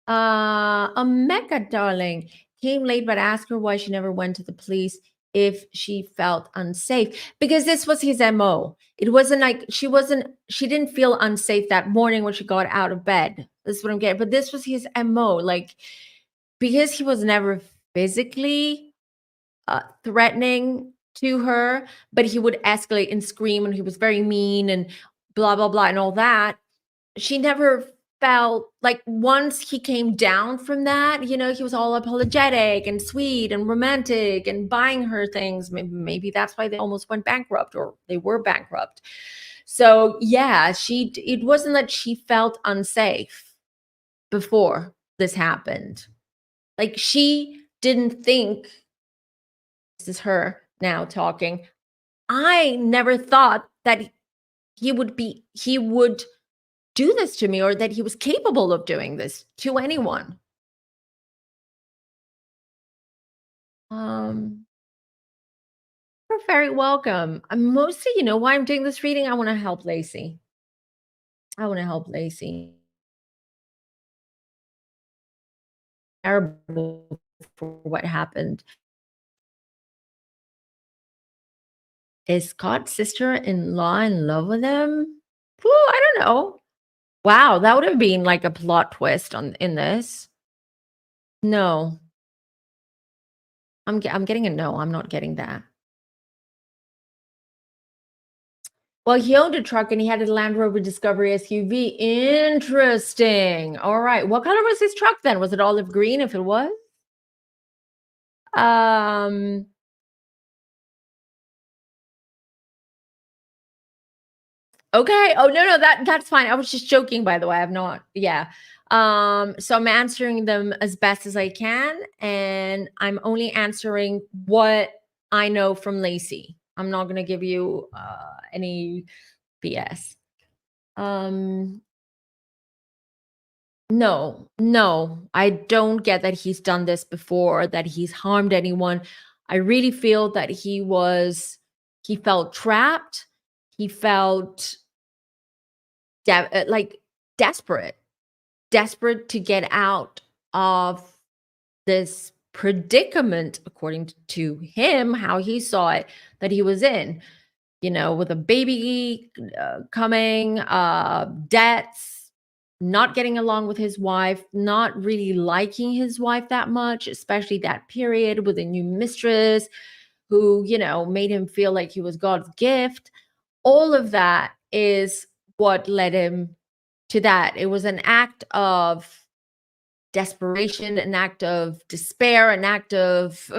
A Mecca darling came late, but asked her why she never went to the police if she felt unsafe. Because this was his MO. It wasn't like she didn't feel unsafe that morning when she got out of bed. This is what I'm getting. But this was his MO. Like, because he was never physically threatening to her, but he would escalate and scream, and he was very mean and blah, blah, blah, and all that. She never felt like once he came down from that, he was all apologetic and sweet and romantic and buying her things. Maybe that's why they almost went bankrupt or they were bankrupt. So yeah, it wasn't that she felt unsafe before this happened. Like she didn't think, this is her now talking. I never thought that he would do this to me or that he was capable of doing this to anyone. Um, you're very welcome. I'm mostly, why I'm doing this reading? I want to help Laci. I want to help Laci. Terrible for what happened. Is Scott's sister-in-law in love with him? Whew, I don't know. Wow, that would have been like a plot twist in this. No, I'm getting a no. I'm not getting that. Well, he owned a truck and he had a Land Rover Discovery SUV. Interesting. All right. What color was his truck then? Was it olive green if it was? Um, Okay. Oh, no, no, that's fine. I was just joking, by the way. I've not, yeah. So I'm answering them as best as I can, and I'm only answering what I know from Laci. I'm not gonna give you any BS. Um, no, no, I don't get that he's done this before, that he's harmed anyone. I really feel that he felt trapped. He felt like desperate, desperate to get out of this predicament, according to him, how he saw it, that he was in, with a baby coming, debts, not getting along with his wife, not really liking his wife that much, especially that period with a new mistress who, made him feel like he was God's gift. All of that is what led him to that. It was an act of desperation, an act of despair, an act of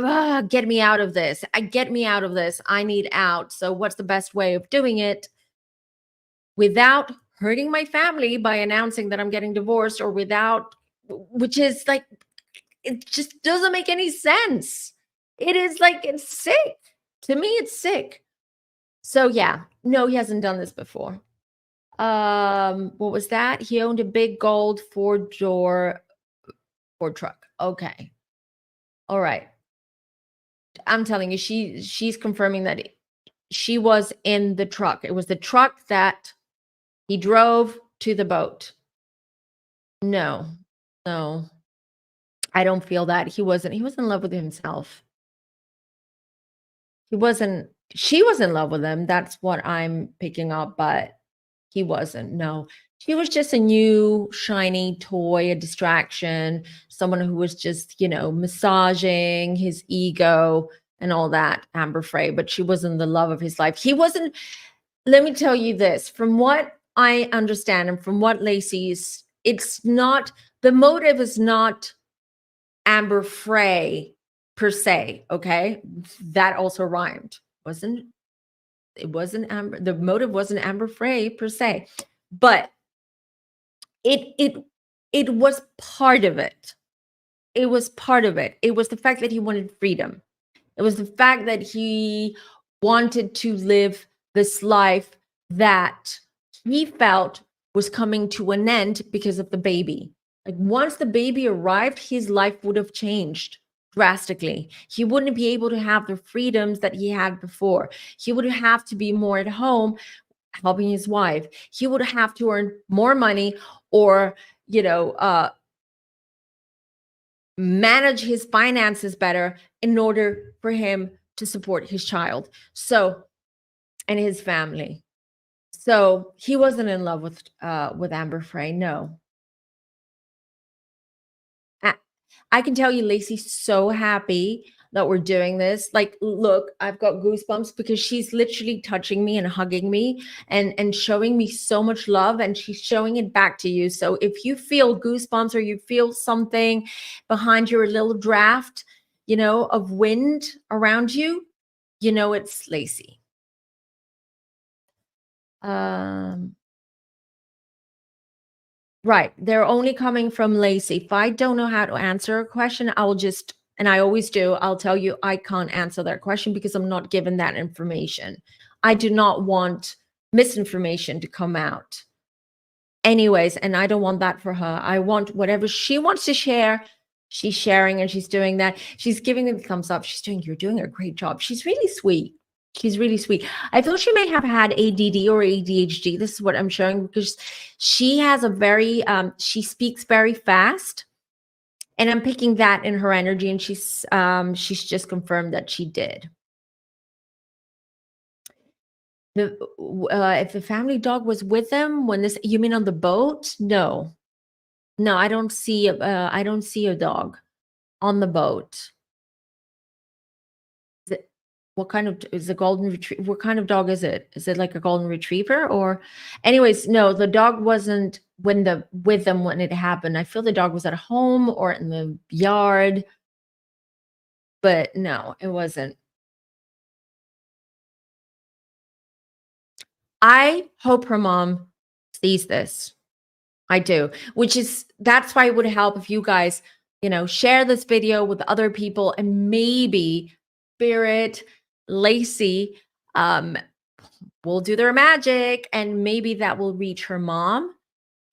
get me out of this. Get me out of this. I need out. So what's the best way of doing it without hurting my family by announcing that I'm getting divorced, or without, which is like, it just doesn't make any sense. It is like, it's sick. To me, it's sick. So yeah, no, he hasn't done this before. What was that? He owned a big gold four-door Ford truck. Okay. All right. I'm telling you, she's confirming that she was in the truck. It was the truck that he drove to the boat. No, no, I don't feel that. He was in love with himself. She was in love with him. That's what I'm picking up, but he wasn't. No. She was just a new shiny toy, a distraction, someone who was just, massaging his ego and all that, Amber Frey, but she wasn't the love of his life. He wasn't. Let me tell you this, from what I understand and from what Laci's, it's not, the motive is not Amber Frey per se, okay? That also rhymed. The motive wasn't Amber Frey per se, but it it it was part of it. It was part of it. It was the fact that he wanted freedom. It was the fact that he wanted to live this life that he felt was coming to an end because of the baby. Like, once the baby arrived, his life would have changed drastically. He wouldn't be able to have the freedoms that he had before. He would have to be more at home helping his wife. He would have to earn more money, or, manage his finances better in order for him to support his child. So, and his family. So he wasn't in love with Amber Frey. No. I, I can tell you, Laci's so happy that we're doing this. Like, look, I've got goosebumps because she's literally touching me and hugging me and showing me so much love, and she's showing it back to you. So if you feel goosebumps, or you feel something behind your little draft, of wind around you, it's Laci. Um, right. They're only coming from Laci. If I don't know how to answer a question, I will just, and I always do, I'll tell you I can't answer that question because I'm not given that information. I do not want misinformation to come out. Anyways, and I don't want that for her. I want whatever she wants to share. She's sharing, and she's doing that. She's giving me the thumbs up. You're doing a great job. She's really sweet. She's really sweet. I feel she may have had ADD or ADHD. This is what I'm showing, because she has a very, she speaks very fast, and I'm picking that in her energy. And she's just confirmed that she did. If the family dog was with them when this, you mean on the boat? No, no, I don't see. I don't see a dog on the boat. What kind of, is a golden retriever? What kind of dog is it? Is it like a golden retriever? Or, anyways, no, the dog wasn't with them when it happened. I feel the dog was at home or in the yard, but no, it wasn't. I hope her mom sees this. I do, which is that's why it would help if you guys, share this video with other people and maybe Spirit, Laci, um, will do their magic and maybe that will reach her mom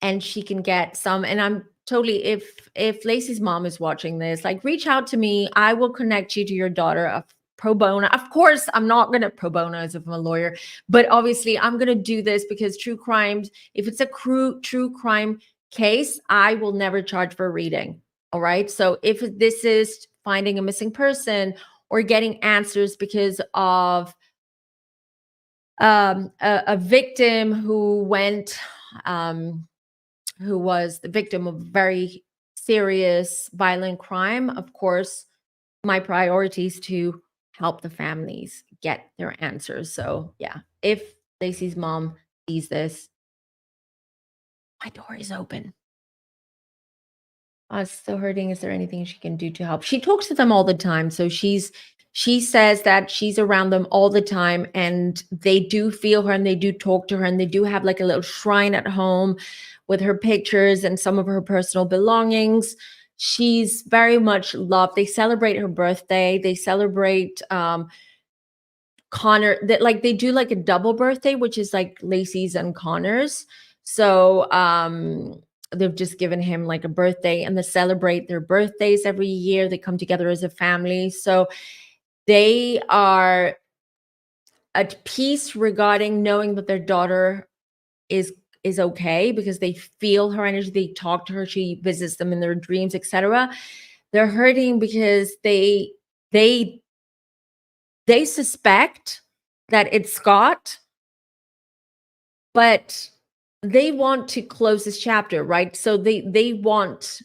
and she can get some. And I'm totally, if Laci's mom is watching this, like, reach out to me. I will connect you to your daughter of pro bono. Of course, I'm not gonna pro bono as if I'm a lawyer, but obviously I'm gonna do this because true crimes, if it's a true crime case, I will never charge for a reading. All right. So if this is finding a missing person or getting answers because of a victim who was the victim of very serious violent crime, of course, my priority is to help the families get their answers. So, yeah, if Laci's mom sees this, my door is open. So hurting. Is there anything she can do to help? She talks to them all the time. So she says that she's around them all the time and they do feel her and they do talk to her and they do have like a little shrine at home with her pictures and some of her personal belongings. She's very much loved. They celebrate her birthday. They celebrate Connor, that like they do like a double birthday, which is like Lacey's and Connor's. So they've just given him like a birthday and they celebrate their birthdays every year. They come together as a family. So they are at peace regarding knowing that their daughter is okay because they feel her energy. They talk to her, she visits them in their dreams, etc. They're hurting because they they suspect that it's Scott, but they want to close this chapter, right? So they want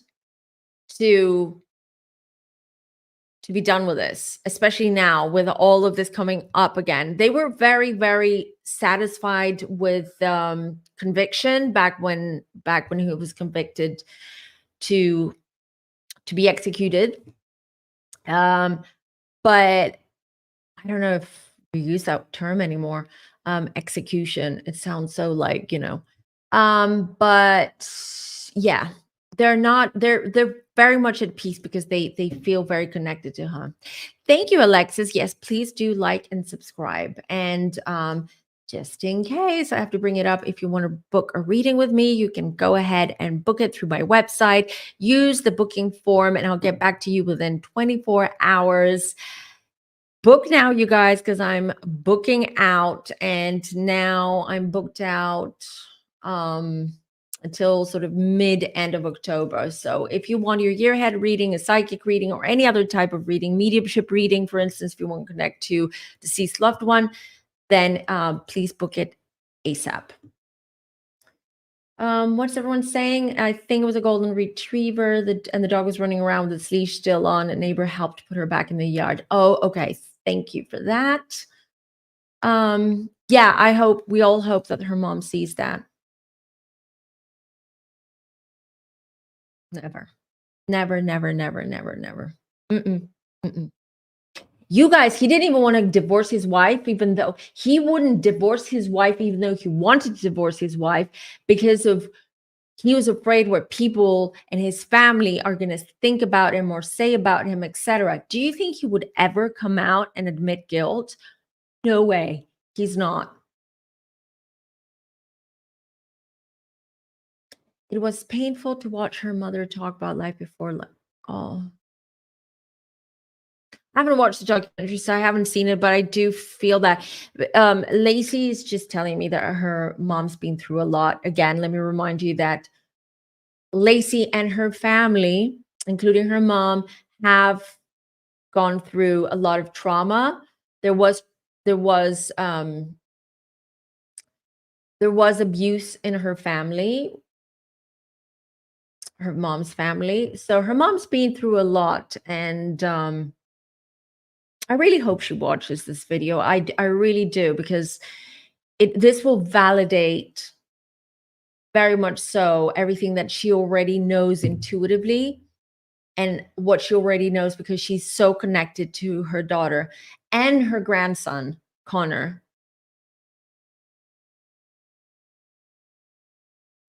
to be done with this, especially now with all of this coming up again. They were very, very satisfied with conviction back when he was convicted to be executed. But I don't know if we use that term anymore. Execution. It sounds so like, but yeah, they're very much at peace because they feel very connected to her. Thank you, Alexis. Yes, please do like and subscribe. And just in case I have to bring it up, if you want to book a reading with me, you can go ahead and book it through my website. Use the booking form and I'll get back to you within 24 hours. Book now, you guys, because I'm booking out and now I'm booked out until sort of mid-end of October. So if you want your year ahead reading, a psychic reading, or any other type of reading, mediumship reading, for instance, if you want to connect to deceased loved one, then please book it ASAP. What's everyone saying? I think it was a golden retriever and the dog was running around with its leash still on. A neighbor helped put her back in the yard. Oh, okay. Thank you for that. Yeah, we all hope that her mom sees that. Never. Never, never, never, never, never. Mm-mm, mm-mm. You guys, he didn't even want to divorce his wife, even though he wouldn't divorce his wife, even though he wanted to divorce his wife because of he was afraid what people and his family are going to think about him or say about him, etc. Do you think he would ever come out and admit guilt? No way. He's not. It was painful to watch her mother talk about life before. Oh, I haven't watched the documentary, so I haven't seen it, but I do feel that Laci is just telling me that her mom's been through a lot. Again, let me remind you that Laci and her family, including her mom, have gone through a lot of trauma. There was there was um there was abuse in her family, her mom's family. So her mom's been through a lot and I really hope she watches this video. I really do because this will validate very much so everything that she already knows intuitively and what she already knows because she's so connected to her daughter and her grandson, Connor.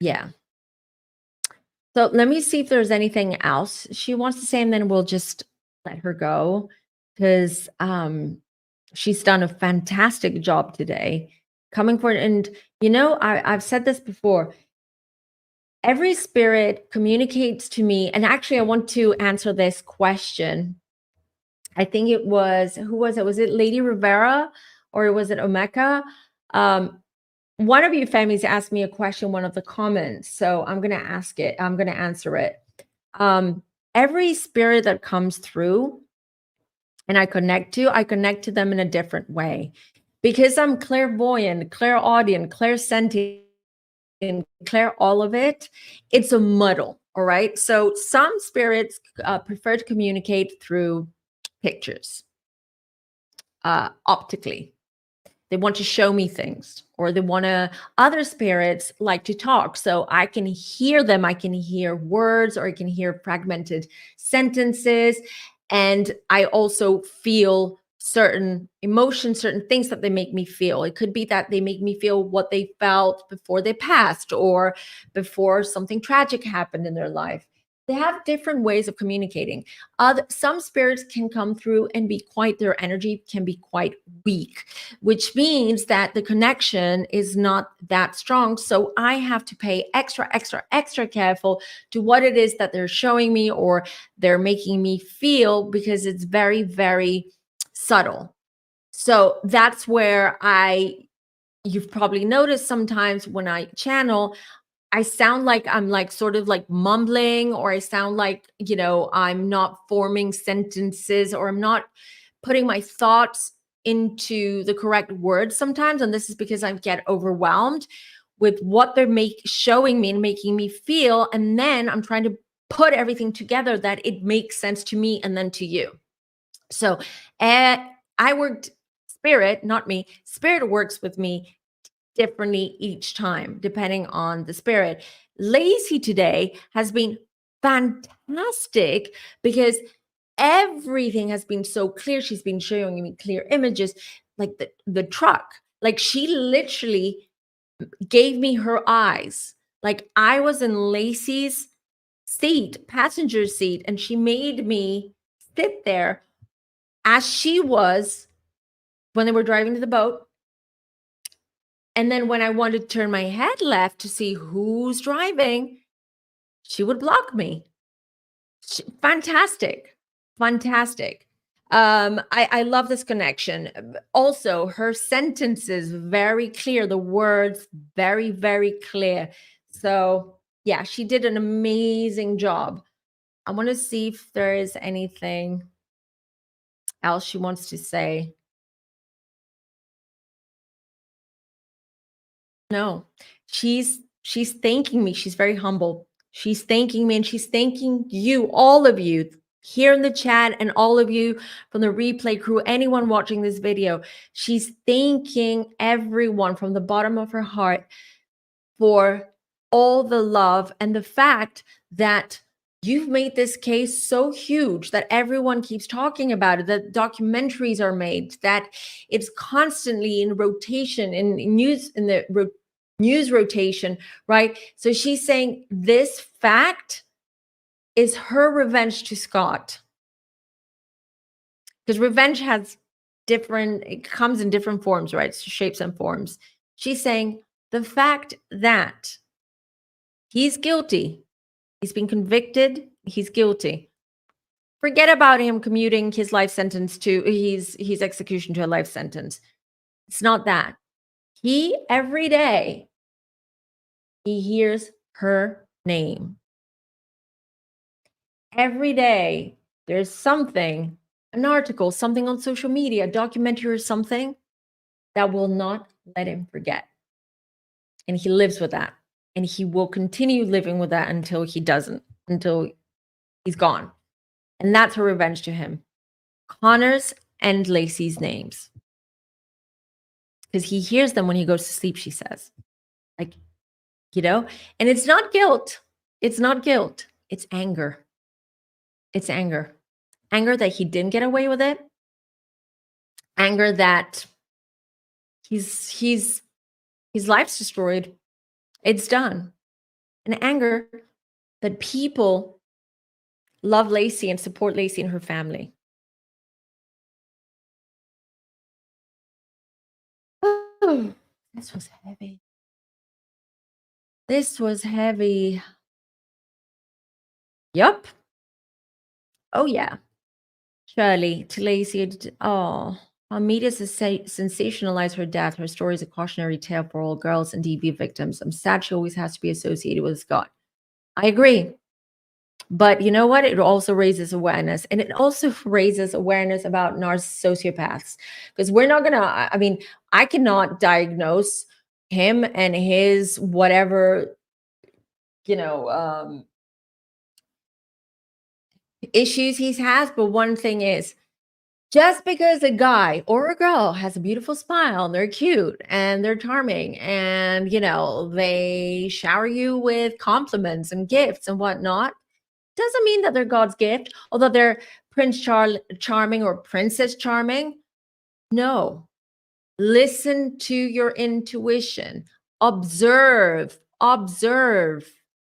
Yeah. So let me see if there's anything else she wants to say, and then we'll just let her go because she's done a fantastic job today coming forward. And I've said this before. Every spirit communicates to me, and actually, I want to answer this question. I think it was who was it? Was it Lady Rivera or was it Omeka? Um, one of you families asked me a question, one of the comments. So I'm gonna ask it. I'm gonna answer it. Um, every spirit that comes through and I connect to them in a different way. Because I'm clairvoyant, clairaudient, clairsentient, clair all of it, it's a muddle. All right. So some spirits prefer to communicate through pictures, optically. They want to show me things, or they want to, other spirits like to talk. So I can hear them. I can hear words, or I can hear fragmented sentences. And I also feel certain emotions, certain things that they make me feel. It could be that they make me feel what they felt before they passed or before something tragic happened in their life. They have different ways of communicating. Some spirits can come through and be quite, their energy can be quite weak, which means that the connection is not that strong. So I have to pay extra, extra, extra careful to what it is that they're showing me or they're making me feel, because it's very, very subtle. So that's where you've probably noticed sometimes when I channel, I sound like I'm like sort of like mumbling, or I sound like, I'm not forming sentences, or I'm not putting my thoughts into the correct words sometimes. And this is because I get overwhelmed with what they're showing me and making me feel. And then I'm trying to put everything together that it makes sense to me and then to you. So I worked, spirit, not me, spirit works with me differently each time, depending on the spirit. Laci today has been fantastic because everything has been so clear. She's been showing me clear images, like the truck. Like she literally gave me her eyes. Like I was in Laci's seat, passenger seat, and she made me sit there as she was when they were driving to the boat. And then when I wanted to turn my head left to see who's driving, she would block me. Fantastic. Fantastic. I love this connection. Also, her sentences very clear, the words very, very clear. So yeah, she did an amazing job. I want to see if there is anything else she wants to say. No, she's thanking me. She's very humble. She's thanking me, and she's thanking you, all of you here in the chat, and all of you from the replay crew, anyone watching this video. She's thanking everyone from the bottom of her heart for all the love and the fact that you've made this case so huge that everyone keeps talking about it, that documentaries are made, that it's constantly in rotation in news, in the news rotation, right? So she's saying this fact is her revenge to Scott, because revenge has it comes in different forms, right? Shapes and forms. She's saying the fact that he's guilty, he's been convicted, he's guilty. Forget about him commuting his life sentence to his execution to a life sentence. It's not that. He, every day, he hears her name. Every day, there's something, an article, something on social media, a documentary or something that will not let him forget. And he lives with that. And he will continue living with that until he doesn't, until he's gone. And that's her revenge to him. Connor's and Laci's names. Because he hears them when he goes to sleep, she says. Like, and it's not guilt. It's not guilt. It's anger. It's anger. Anger that he didn't get away with it. Anger that his life's destroyed. It's done. and anger that people love Laci and support Laci and her family. Oh, this was heavy. This was heavy. Yup. Oh, yeah. Shirley to Laci. Oh, our media sensationalize her death. Her story is a cautionary tale for all girls and DV victims. I'm sad she always has to be associated with Scott. I agree. But you know what? It also raises awareness, and it also raises awareness about sociopaths, because we're not gonna. I mean, I cannot diagnose him and his whatever you know issues he has. But one thing is, just because a guy or a girl has a beautiful smile and they're cute and they're charming and they shower you with compliments and gifts and whatnot, doesn't mean that they're God's gift, although they're Charming or Princess Charming. No. Listen to your intuition. Observe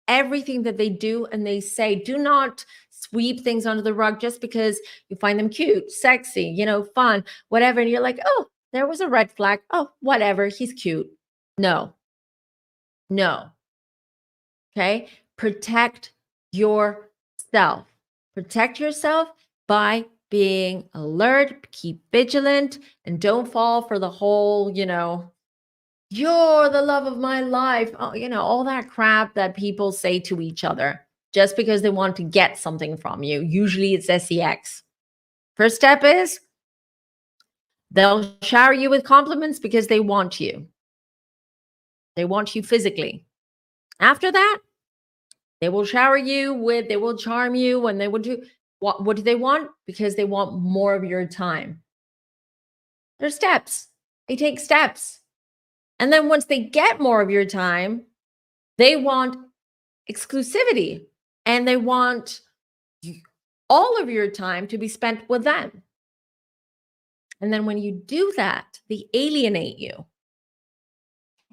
everything that they do and they say. Do not sweep things under the rug just because you find them cute, sexy, fun, whatever. And you're like, oh, there was a red flag. Oh, whatever. He's cute. No, no. Okay. Protect yourself. Protect yourself by being alert, keep vigilant, and don't fall for the whole, you're the love of my life. Oh, all that crap that people say to each other just because they want to get something from you. Usually it's sex. First step is they'll shower you with compliments because they want you. They want you physically. After that, they will they will charm you, and they will do what do they want? Because they want more of your time. There's steps. They take steps. And then once they get more of your time, they want exclusivity and they want all of your time to be spent with them. And then when you do that, they alienate you.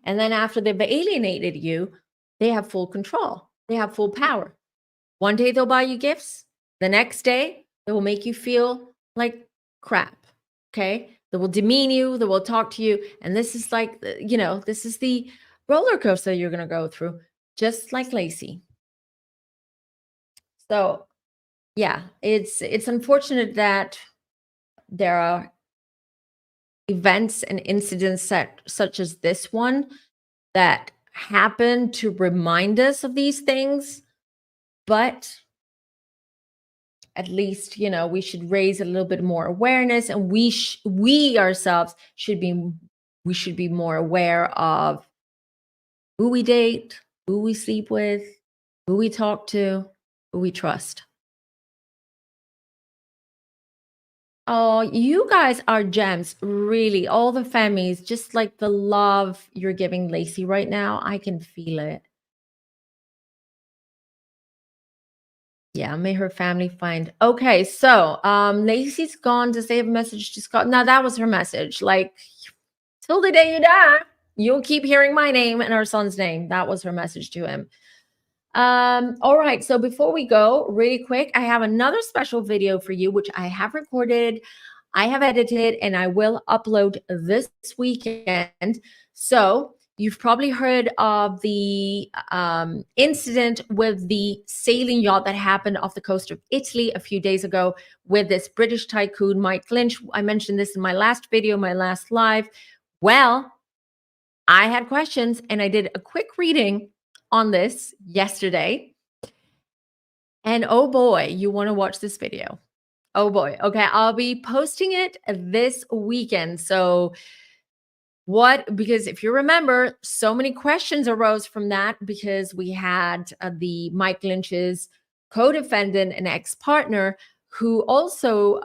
And then after they've alienated you, they have full control. They have full power. One day they'll buy you gifts. The next day, they will make you feel like crap. Okay. They will demean you. They will talk to you. And this is like, this is the roller coaster you're going to go through, just like Laci. So, yeah, it's unfortunate that there are events and incidents such as this one that happen to remind us of these things. But at least we should raise a little bit more awareness, and we ourselves should be more aware of who we date, who we sleep with, who we talk to, who we trust. Oh, you guys are gems, really. All the families, just like the love you're giving Laci right now, I can feel it. Yeah, may her family find. Okay, so Laci's gone to save a message to Scott. Now that was her message. Like, till the day you die, you'll keep hearing my name and our son's name. That was her message to him. All right, so before we go, really quick, I have another special video for you, which I have recorded, I have edited, and I will upload this weekend. So you've probably heard of the incident with the sailing yacht that happened off the coast of Italy a few days ago with this British tycoon, Mike Lynch. I mentioned this in my last video, my last live. Well, I had questions and I did a quick reading on this yesterday. And oh boy, you want to watch this video. Oh boy. Okay, I'll be posting it this weekend. So because if you remember, so many questions arose from that because we had the Mike Lynch's co-defendant and ex-partner who also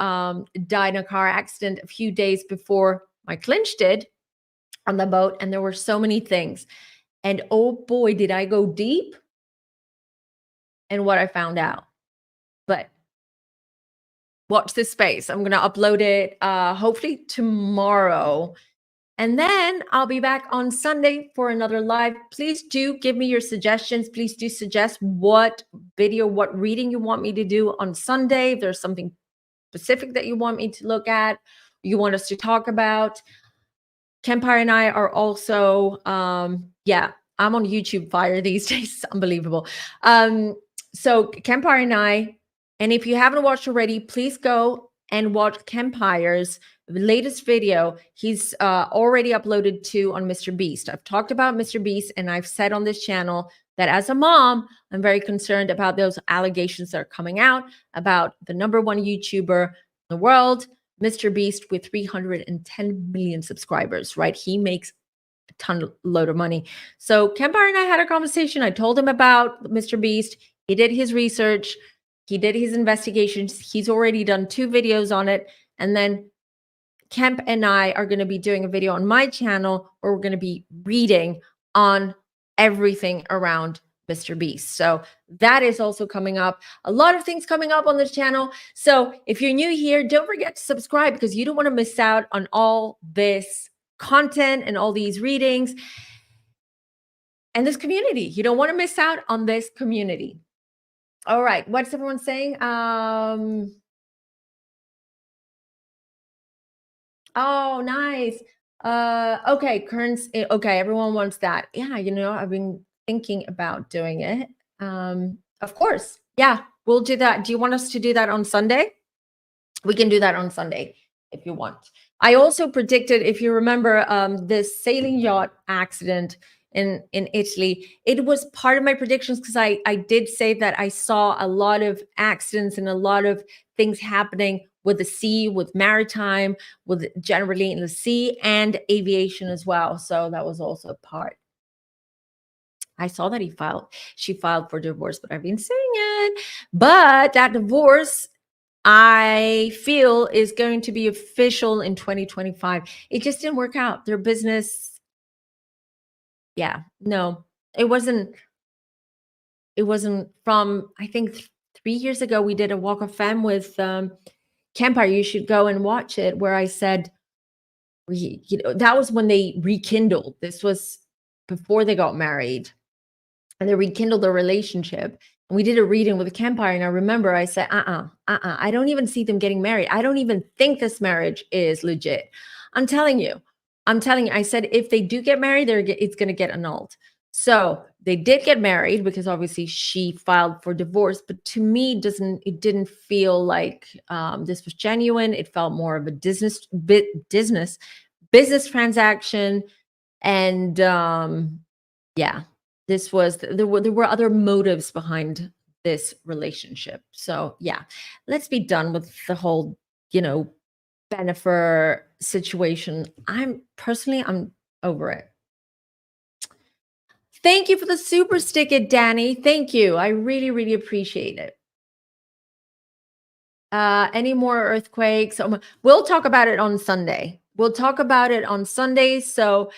died in a car accident a few days before Mike Lynch did on the boat. And there were so many things. And oh boy, did I go deep in what I found out. But watch this space. I'm going to upload it hopefully tomorrow. And then I'll be back on Sunday for another live. Please do give me your suggestions. Please do suggest what video, what reading you want me to do on Sunday. If there's something specific that you want me to look at, you want us to talk about. Kempire and I are also, yeah, I'm on YouTube fire these days. It's unbelievable. So Kempire and I, and if you haven't watched already, please go and watch Kempire's latest video. He's already uploaded 2 on Mr. Beast. I've talked about Mr. Beast, and I've said on this channel that as a mom, I'm very concerned about those allegations that are coming out about the #1 YouTuber in the world, Mr. Beast, with 310 million subscribers, right? He makes a load of money. So Kempire and I had a conversation. I told him about Mr. Beast. He did his research. He did his investigations. He's already done 2 videos on it. And then Kemp and I are going to be doing a video on my channel where we're going to be reading on everything around Mr. Beast. So that is also coming up. A lot of things coming up on this channel. So if you're new here, don't forget to subscribe because you don't want to miss out on all this content and all these readings and this community. You don't want to miss out on this community. All right. What's everyone saying? Oh, nice. Okay, Kern's okay, everyone wants that. Yeah, I've been thinking about doing it. Of course. Yeah, we'll do that. Do you want us to do that on Sunday? We can do that on Sunday if you want. I also predicted, if you remember, this sailing yacht accident in Italy. It was part of my predictions because I did say that I saw a lot of accidents and a lot of things happening with the sea, with maritime, with generally in the sea and aviation as well. So that was also a part. I saw that she filed for divorce, but I've been saying it. But that divorce, I feel, is going to be official in 2025. It just didn't work out. Their business, yeah, no, it wasn't from, I think 3 years ago, we did a walk of fame with Kempire. You should go and watch it, where I said, that was when they rekindled. This was before they got married, and they rekindled their relationship. And we did a reading with Kempire, and I remember I said, I don't even see them getting married. I don't even think this marriage is legit. I'm telling you. I said, if they do get married, it's going to get annulled. So they did get married because obviously she filed for divorce. But to me, it didn't feel like this was genuine. It felt more of a business transaction. And yeah, there were other motives behind this relationship. So yeah, let's be done with the whole, Bennifer situation. I'm over it. Thank you for the super sticker, Danny. Thank you. I really, really appreciate it. Any more earthquakes? We'll talk about it on Sunday. So,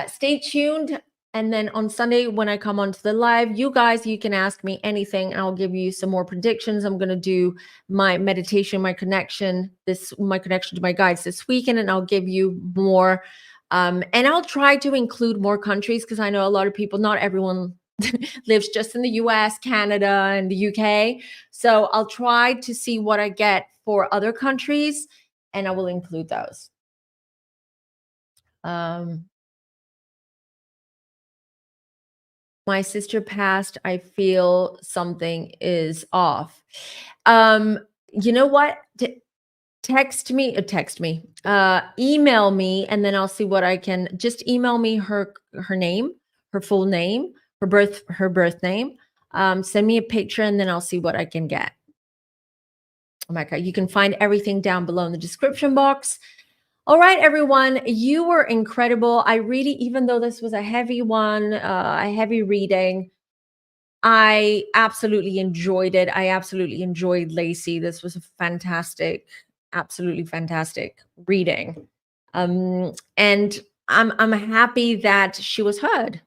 stay tuned. And then on Sunday, when I come onto the live, you can ask me anything. I'll give you some more predictions. I'm going to do my meditation, my connection to my guides this weekend, and I'll give you more. And I'll try to include more countries because I know a lot of people, not everyone lives just in the US, Canada, and the UK. So I'll try to see what I get for other countries, and I will include those. My sister passed. I feel something is off. You know what? Text me, email me, and then I'll see what I can. Just email me her name, her full name, her birth name. Send me a picture, and then I'll see what I can get. Oh my God, you can find everything down below in the description box. All right, everyone, you were incredible. I really, even though this was a heavy one, a heavy reading, I absolutely enjoyed it. I absolutely enjoyed Laci. This was a absolutely fantastic reading. And I'm happy that she was heard.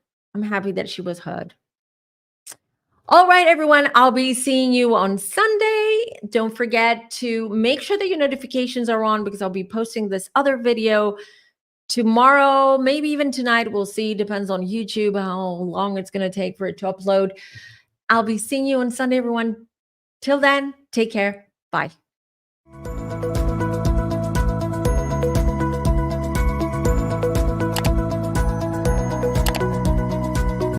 All right, everyone, I'll be seeing you on Sunday. Don't forget to make sure that your notifications are on because I'll be posting this other video tomorrow, maybe even tonight. We'll see. Depends on YouTube how long it's going to take for it to upload. I'll be seeing you on Sunday, everyone. Till then, take care. Bye.